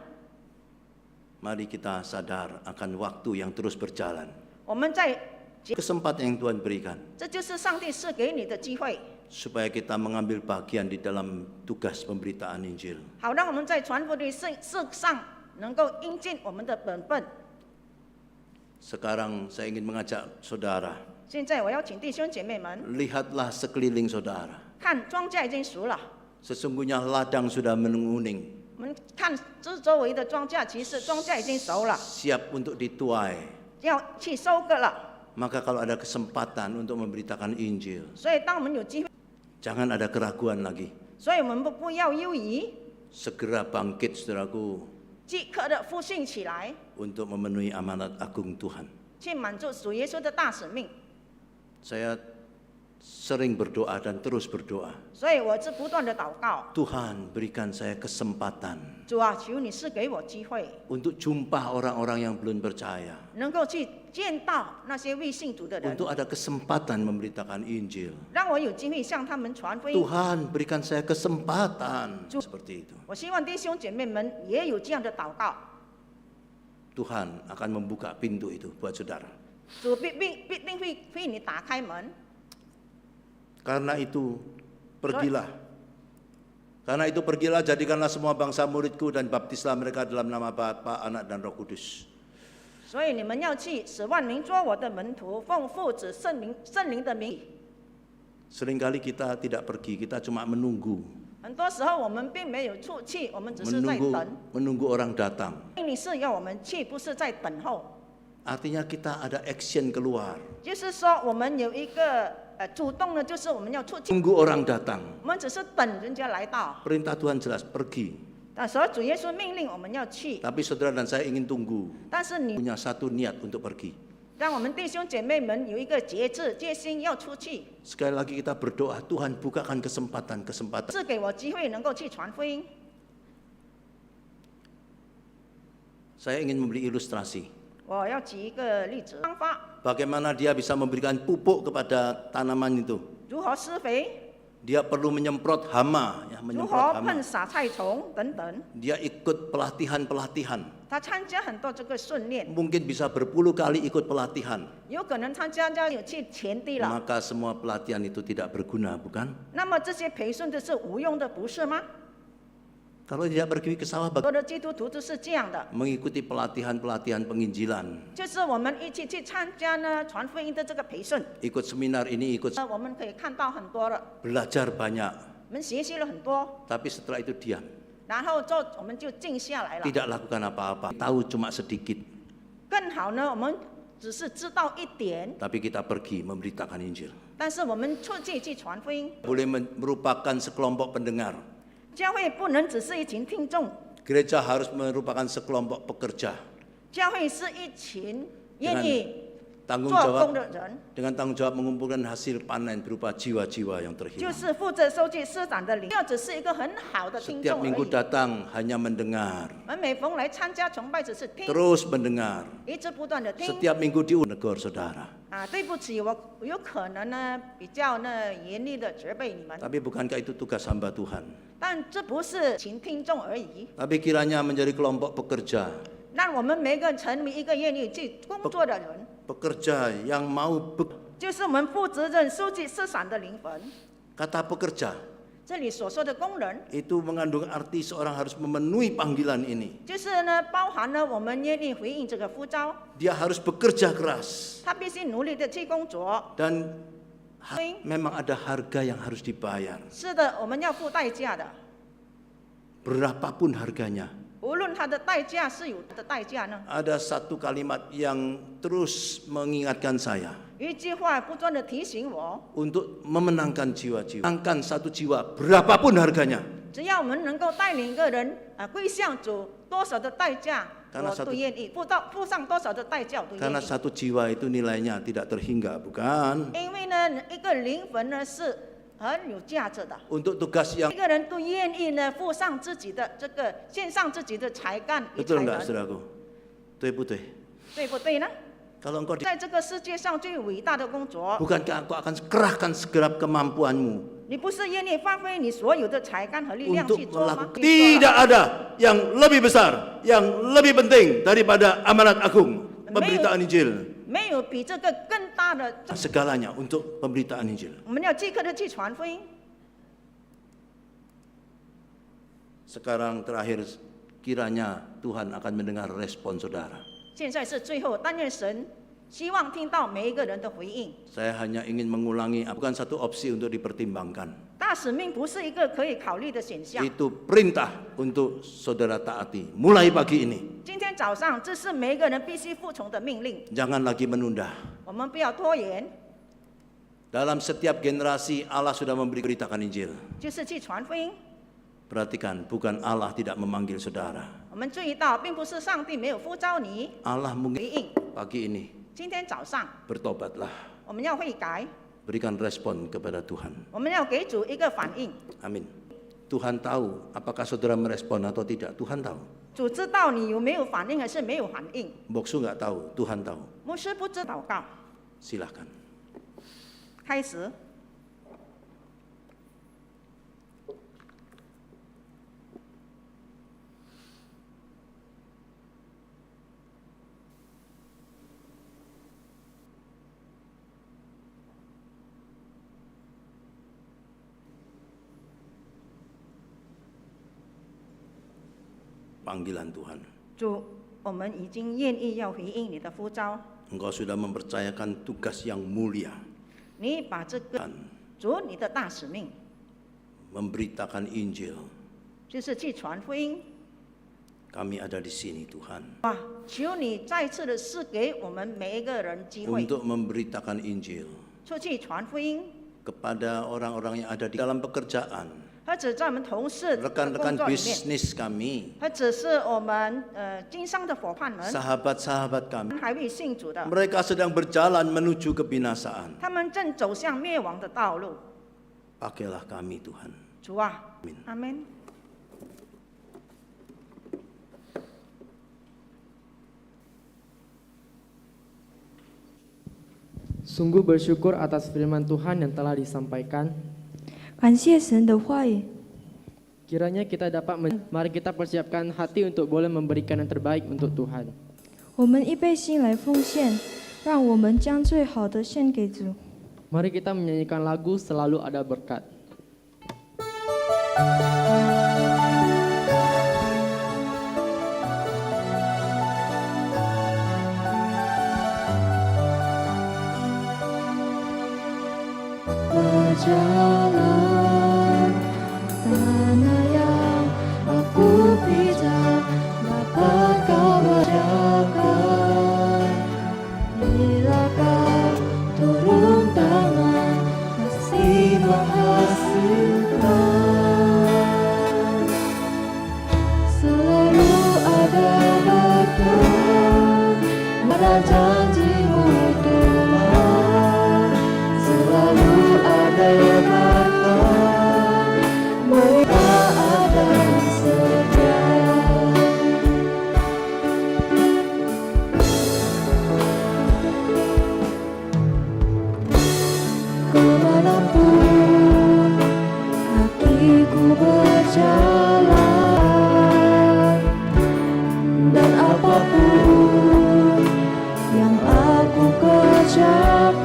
Mari kita sadar akan waktu yang terus berjalan. 我们在， Kesempatan yang Tuhan berikan 这就是上帝赐给你的机会， supaya kita mengambil bagian di dalam tugas pemberitaan Injil. 好让我们在传福音的事上能够应尽我们的本分。 Sekarang saya ingin mengajak saudara, 现在我要请弟兄姐妹们 lihatlah sekeliling saudara. 看庄稼已经熟了， Sesungguhnya ladang sudah menguning, 我们看这周围的庄稼，其实庄稼已经熟了， siap untuk dituai. 要去收割了。 Maka kalau ada kesempatan untuk memberitakan Injil, 所以当我们有机会， jangan ada keraguan lagi. 所以我们不要犹豫， Segera bangkit saudaraku 即刻的复兴起来， untuk memenuhi amanat agung Tuhan. 去满足主耶稣的大使命。 Saya sering berdoa dan terus berdoa. 所以我是不断的祷告， Tuhan berikan saya kesempatan 主啊，求你是给我机会， untuk jumpa orang-orang yang belum percaya. 能够去见到那些未信主的人， Untuk ada kesempatan memberitakan Injil. 让我有机会向他们传福音。 Tuhan berikan saya kesempatan. Seperti itu. 我希望弟兄姐妹们也有这样的祷告， Tuhan akan membuka pintu itu buat saudara. 主必定会为你打开门。 Karena itu pergilah. Karena itu pergilah, jadikanlah semua bangsa muridku dan baptislah mereka dalam nama Bapa, Anak dan Roh Kudus. 所以你们要去，使万民做我的门徒，奉父子圣灵的名。 Seringkali kita tidak pergi, kita cuma menunggu. 很多时候我们并没有出去，我们只是在等。 Menunggu orang datang. 你是要我们去，不是在等候。 Artinya kita ada action keluar. 就是说，我们有一个主动的，就是我们要出去。 Tunggu orang datang. 我们只是等人家来到。 Perintah Tuhan jelas, pergi. 但所以主耶稣命令我们要去， Tapi saudara dan saya ingin tunggu. 但是你 Punya satu niat untuk pergi. 让我们弟兄姐妹们有一个节制、决心要出去， Sekali lagi kita berdoa, Tuhan bukakan kesempatan-kesempatan. 是给我机会能够去传福音。 Saya ingin memberi ilustrasi. 我要举一个例子方法， Bagaimana dia bisa memberikan pupuk kepada tanaman itu. 如何施肥， Dia perlu menyemprot hama, ya, 如 menyemprot 何 hama. 喷洒菜虫等等。 Dia ikut pelatihan-pelatihan. 他参加很多这个训练， Mungkin bisa berpuluh kali ikut pelatihan. 有可能参加有去田地了。 Maka semua pelatihan itu tidak berguna, bukan? 那么这些培训的是无用的，不是吗？ Kalau tidak pergi ke sawah, 很多的基督徒都是这样的， mengikuti pelatihan-pelatihan penginjilan, 就是我们一起去参加呢传福音的这个培训， ikut seminar ini, ikut 我们可以看到很多了， belajar banyak, 我们学习了很多， tapi setelah itu diam, 然后我们就静下来了。 tidak lakukan apa-apa, tahu cuma sedikit, 更好呢，我们只是知道一点， tapi kita pergi memberitakan Injil. 但是我们出去传福音， Boleh merupakan sekelompok pendengar. 教会不能只是一群听众， Gereja harus merupakan sekelompok pekerja 教会是一群愿意 tanggung 做 jawab 工的人， dengan tanggung jawab mengumpulkan hasil panen berupa jiwa-jiwa yang 就 terhilang. 是负责收集师长的灵，要只是一个很好的听 Setiap 众而 minggu 已。 datang hanya mendengar, 我们每逢来参加崇拜只是听， terus mendengar. 一直不断的听。 Setiap minggu diunegur saudara. 啊，对不起，我有可能呢比较呢严厉的责备你们， Tapi bukankah itu tugas hamba Tuhan? 但这不是请听众而已， Tapi kiranya menjadi kelompok pekerja, 让我们每个人成为一个愿意去工作的人， pekerja yang mau 就是我们负责任收集市场的灵魂。 kata pekerja 这里所说的工人， itu mengandung arti seorang harus memenuhi panggilan ini. 就是呢包含了我们愿意回应这个呼召， Dia harus bekerja keras 他必须努力的去工作。 dan memang ada harga yang harus dibayar. 是的，我们要付代价的， Berapapun harganya. 无论它的代价是有的代价呢。 Ada satu kalimat yang terus mengingatkan saya 有一句话不断的提醒我， untuk memenangkan jiwa-jiwa. Menangkan satu jiwa berapapun harganya. 只要我们能够带领一个人归向主，多少的代价 Karena 我都愿意，付上多少的代价我都愿 Karena 意。 satu jiwa itu nilainya tidak terhingga, bukan? 因为呢，一个灵魂呢是很有价值的， Untuk tugas yang 每个人都愿意呢付上自己的这个，献上自己的才干与才 betul enggak 能， saudaraku? 对不对？对不对呢？ Kalau engkau 在这个世界上最伟大的工作， bukankah engkau akan kerahkan segenap kemampuanmu 你不是愿意发挥你所有的才干和力量 untuk 去做吗？ melakukan? Tidak ada yang lebih besar, yang lebih penting daripada amanat agung pemberitaan Injil. 没有比这个更大的， Segalanya untuk pemberitaan Injil. 我们要即刻的去传福音。 Sekarang terakhir, kiranya Tuhan akan mendengar respon saudara. 现在是最后，但愿神希望听到每一个人的回应。 Saya hanya ingin mengulangi, bukan satu opsi untuk dipertimbangkan. 大使命不是一个可以考虑的选项。 Itu perintah untuk saudara taati. Mulai pagi ini, 今天早上，这是每一个人必须服从的命令， jangan lagi menunda. 我们不要拖延， Dalam setiap generasi Allah sudah memberitakan Injil. 就是去传福音。 Perhatikan, bukan Allah tidak memanggil saudara. 我们注意到，并不是上帝没有呼召你 Allah 回 mungkin 应。 pagi ini 今天早上， bertobatlah, 我们要悔改， berikan respon kepada Tuhan. 我们要给主一个反应。 Amin. Tuhan tahu apakah saudara merespon atau tidak. Tuhan tahu. 主知道你有没有反应，还是没有反应。 Boksu nggak tahu, Tuhan tahu. 牧师不知祷告， Silahkan. 开始。 Panggilan Tuhan. 主，我们已经愿意要回应你的呼召， Engkau sudah mempercayakan tugas yang mulia. 你把这个 Dan 主你的大使命， memberitakan Injil. 就是去传福音。 Kami ada di sini Tuhan. 哇，求你再次的赐给我们每一个人机会， Untuk memberitakan Injil. 出去传福音， Kepada orang-orang yang ada di dalam pekerjaan. 或者在我们同事的工 Rekan-rekan 作里面， bisnis kami. 或者是我们经商的伙伴们， Sahabat-sahabat kami. 还未信主的， Mereka sedang berjalan menuju kebinasaan. 他们正走向灭亡的道路。 Pakailah kami Tuhan. 主啊， Amin. 阿门。 Sungguh bersyukur atas firman Tuhan yang telah disampaikan. 感谢神的话语， Kiranya kita dapat mari kita persiapkan hati untuk boleh memberikan yang terbaik untuk Tuhan. 我们预备心来奉献，让我们将最好的献给主。 Mari kita menyanyikan lagu Selalu Ada Berkat. berjalan, tanah yang aku pijak dapat kau kerjakan. Bila kau turun tangan, pasti menghasilkan. Selalu ada berkat, ada janji-Mu Tuhan. Selalu ada berkat, mereka ada setia. Kemanapun kakiku berjalan, dan apapun yang aku kerjakan,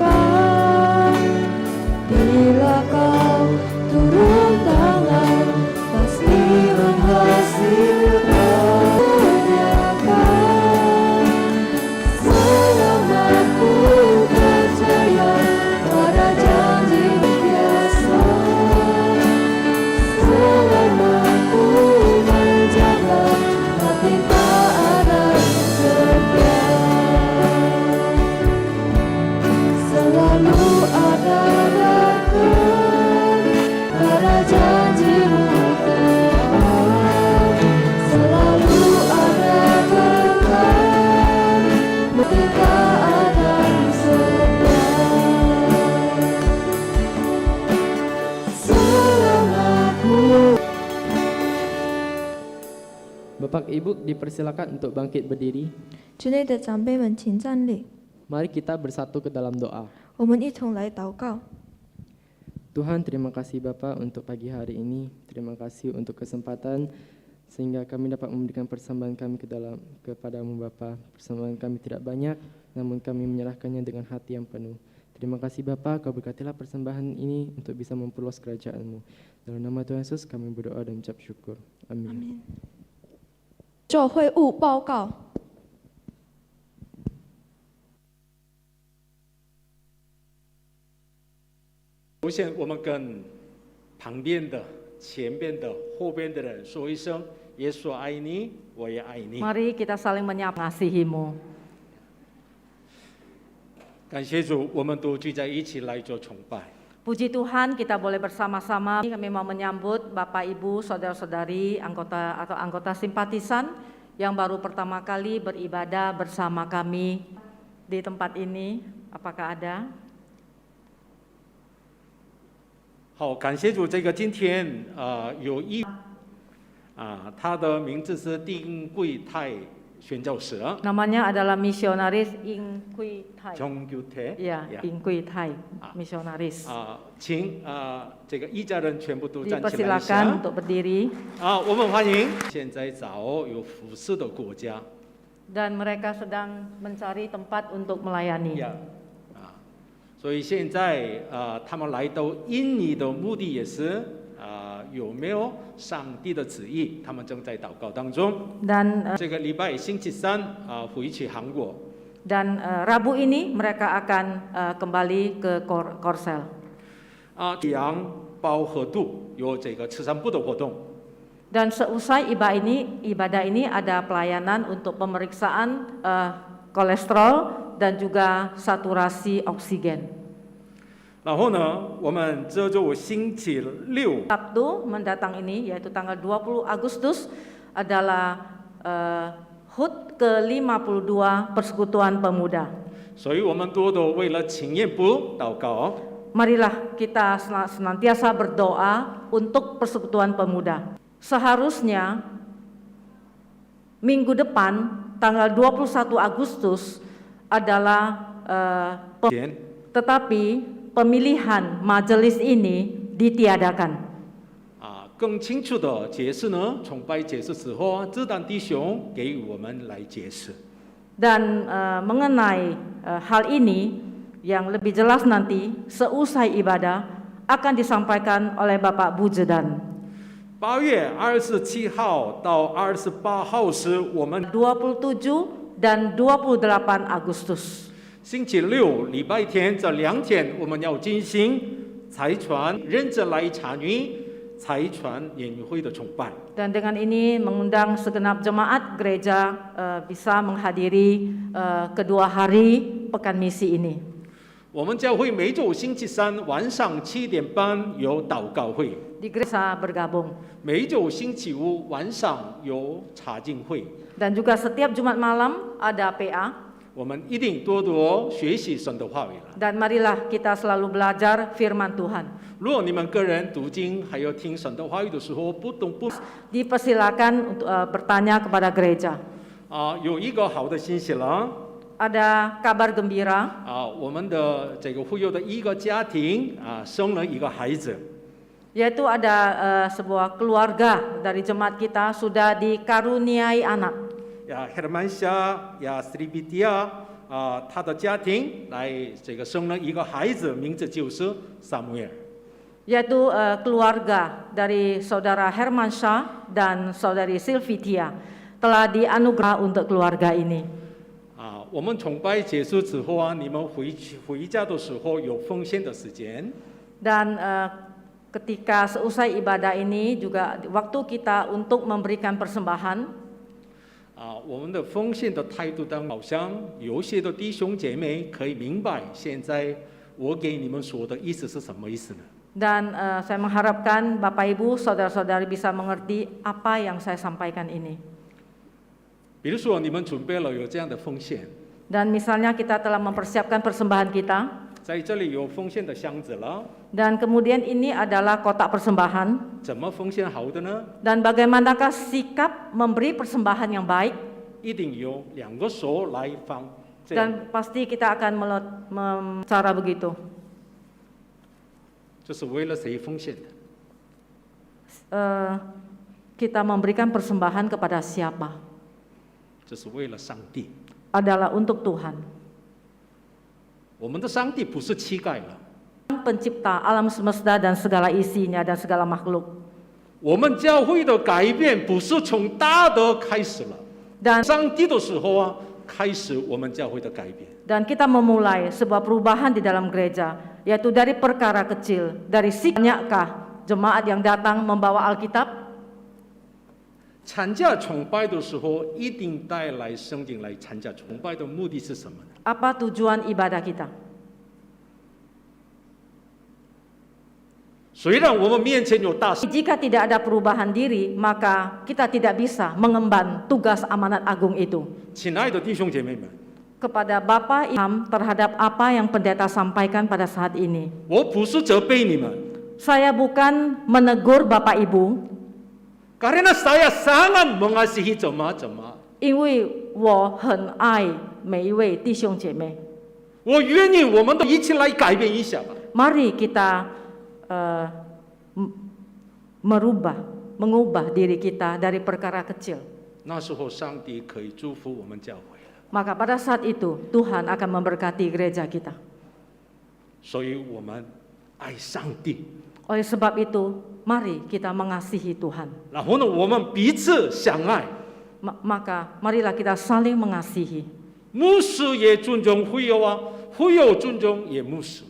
bila kau turun tangan, pasti menghasilkan. Kerjakan selama ku percaya pada janji-Mu biasa. Selama ku menjaga hati tak ada setia. Selalu ada berkat pada janji-Mu Tuhan. Selalu ada berkat, ketika ada setia. Selama ku Bapak Ibu dipersilakan untuk bangkit berdiri. 之内的长辈们，请站立， Mari kita bersatu ke dalam doa. 我们一同来祷告。 Tuhan, terima kasih Bapak untuk pagi hari ini. Terima kasih untuk kesempatan sehingga kami dapat memberikan persembahan kami kepadamu Bapa. Persembahan kami tidak banyak, namun kami menyerahkannya dengan hati yang penuh. Terima kasih Bapa, Kau berkatilah persembahan ini untuk bisa memperluas kerajaan-Mu. Dalam nama Tuhan Yesus kami berdoa dan ucap syukur. Amin. 教会务报告。 首先，我们跟旁边的、前边的、后边的人说一声：“耶稣爱你，我也爱你。” Mari kita saling menyapa mengasihimu. 感谢主，我们都聚在一起来做崇拜。 Puji Tuhan kita boleh bersama-sama. Kami mau menyambut Bapak Ibu, saudara-saudari, anggota simpatisan yang baru pertama kali beribadah bersama kami di tempat ini. Apakah ada? 好，感谢主，这个今天有他的名字是丁贵泰宣教士。 Namanya adalah misionaris Ing Kui Thai. 정규태. Ya, Ing Kui Thai, misionaris. 请这个一家人全部都站起来一 Dipersilakan 下。 untuk berdiri. 我们欢迎现在找有服侍的国家。 Dan mereka sedang mencari tempat untuk melayani. 所以现在他们来到印尼的目的也是有没有上帝的旨意？他们正在祷告当中。 Dan 这个礼拜星期三回去韩国。 Dan Rabu ini mereka akan kembali ke Korsel. 阳包和度有这个慈善部的活动。 Dan seusai ibadah ini ada pelayanan untuk pemeriksaan kolesterol dan juga saturasi oksigen. 然后呢，我们这周星期六 Sabtu mendatang ini yaitu tanggal 20 Agustus adalah HUT ke-52 Persekutuan Pemuda. 所以我们多多为了青年部祷告。 Marilah kita senantiasa berdoa untuk Persekutuan Pemuda. Seharusnya minggu depan tanggal 21 Agustus adalah tetapi pemilihan majelis ini ditiadakan. 更清楚的解释呢，崇拜结束之后，自当弟兄给我们来解释。 Dan mengenai hal ini yang lebih jelas nanti seusai ibadah akan disampaikan oleh Bapak Bujedan. 8月27号到28号是我们 27 dan 28 Agustus. 星期六、礼拜天这2天，我们要进行财团认真来参与财团联会的崇拜。 Dan dengan ini mengundang segenap jemaat gereja bisa menghadiri kedua hari pekan misi ini. 我们教会每周星期三晚上7点半有祷告会， Di gereja bergabung. 每周星期五晚上有查经会。 Dan juga setiap Jumat malam ada PA. 我们一定多多学习神的话语了。 Dan marilah kita selalu belajar firman Tuhan. 如果你们个人读经还有听神的话语的时候不懂不 Dipersilakan untuk bertanya kepada gereja. 有一个好的信息了。 Ada kabar gembira. 我们的这个会友的一个家庭生了一个孩子。 Yaitu ada sebuah keluarga dari jemaat kita sudah dikaruniai anak. Hermansyah Srividia 他的家庭来这个生了一个孩子，名字就是萨母尔。 Yaitu keluarga dari saudara Hermansyah dan saudari Silvitia telah dianugerah untuk keluarga ini. 我们崇拜结束之后你们回家的时候有奉献的时间。 Dan ketika seusai ibadah ini juga waktu kita untuk memberikan persembahan. 我们的奉献的态度当好像有些的弟兄姐妹可以明白现在我给你们说的意思是什么意思呢？ Dan saya mengharapkan Bapak Ibu, saudara-saudari bisa mengerti apa yang saya sampaikan ini. 比如说你们准备了有这样的奉献。 Dan misalnya kita telah mempersiapkan persembahan kita. 在这里有奉献的箱子了。 Dan kemudian ini adalah kotak persembahan. 怎么奉献好的呢？ Dan bagaimanakah sikap memberi persembahan yang baik? 一定有两个手来放。 Dan pasti kita akan cara begitu. 这是为了谁奉献的？ Kita memberikan persembahan kepada siapa? 这是为了上帝。 Adalah untuk Tuhan. 我们的上帝不是乞丐了。 Pencipta alam semesta dan segala isinya dan segala makhluk. 我们教会的改变不是从大的开始了。 Dan 上帝的时候开始我们教会的改变。 Dan kita memulai sebuah perubahan di dalam gereja, yaitu dari perkara kecil, dari banyakkah jemaat yang datang membawa Alkitab? 参加崇拜的时候一定带来圣经来参加崇拜的目的是什么呢？ Apa tujuan ibadah kita? 虽然我们面前有大事， Jika tidak ada perubahan diri, maka kita tidak bisa mengemban tugas amanat agung itu. 亲爱的弟兄姐妹们， Kepada Bapak Imam terhadap apa yang pendeta sampaikan pada saat ini. 我不是责备你们， Saya bukan menegur Bapak Ibu, karena saya sangat mengasihi jemaat. 因为我很爱每一位弟兄姐妹。 我愿意我们都一起来改变一下吧。 Mari kita mengubah diri kita dari perkara kecil. 那时候上帝可以祝福我们教会了。 Maka pada saat itu Tuhan akan memberkati gereja kita. 所以我们爱上帝。 Oleh sebab itu, mari kita mengasihi Tuhan. 然后呢，我们彼此相爱。 Maka marilah kita saling mengasihi. 牧师也尊重会友会友尊重也牧师。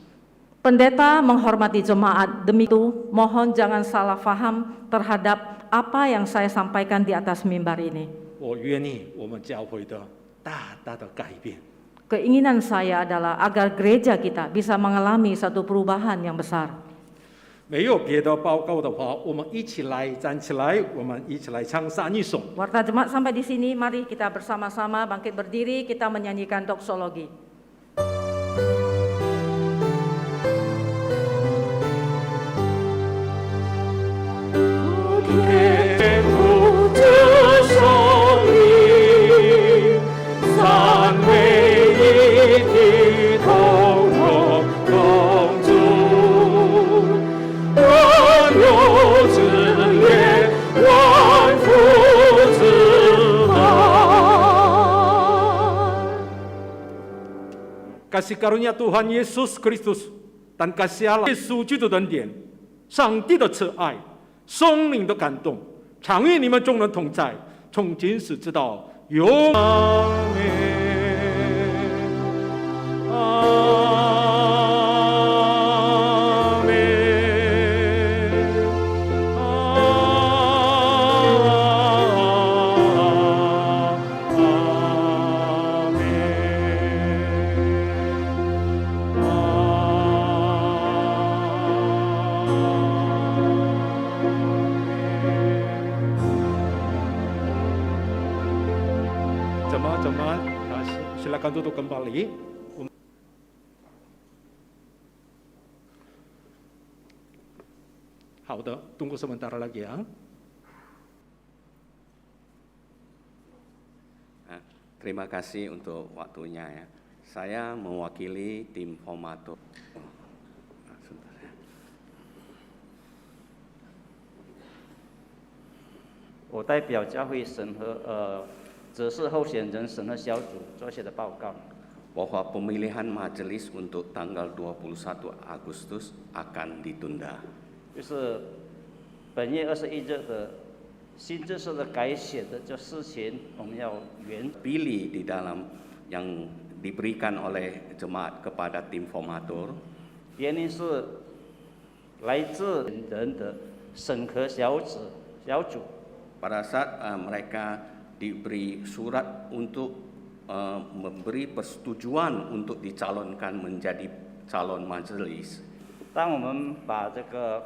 Pendeta menghormati jemaat, demi itu mohon jangan salah faham terhadap apa yang saya sampaikan di atas mimbar ini. 我愿意我们教会的大大的改变。 Keinginan saya adalah agar gereja kita bisa mengalami satu perubahan yang besar. 没有别的报告的话，我们一起来站起来，我们一起来唱赞一颂。 Warta jemaat sampai di sini, mari kita bersama-sama bangkit berdiri, kita menyanyikan doksologi. Kasih karunia Tuhan Yesus Kristus dan kasih Allah 耶稣基督的恩典，上帝的慈爱，圣灵的感动，常与你们众人同在，从今时直到永远。阿门。阿门。Silakan duduk kembali. Hauda, tunggu sebentar lagi ya. Terima kasih untuk waktunya ya. Saya mewakili tim formatur. 我代表教会审核择是候选人审核小组所写的报告。 bahwa pemilihan majelis untuk tanggal 21 Agustus akan ditunda. 就是本月21日的新制式的改写的这事情，我们要原 Pilih di dalam yang diberikan oleh jemaat kepada tim formatur. 原因是来自人的审核小组。 Pada saat mereka diberi surat untuk memberi persetujuan untuk dicalonkan menjadi calon majelis. 当我们把这个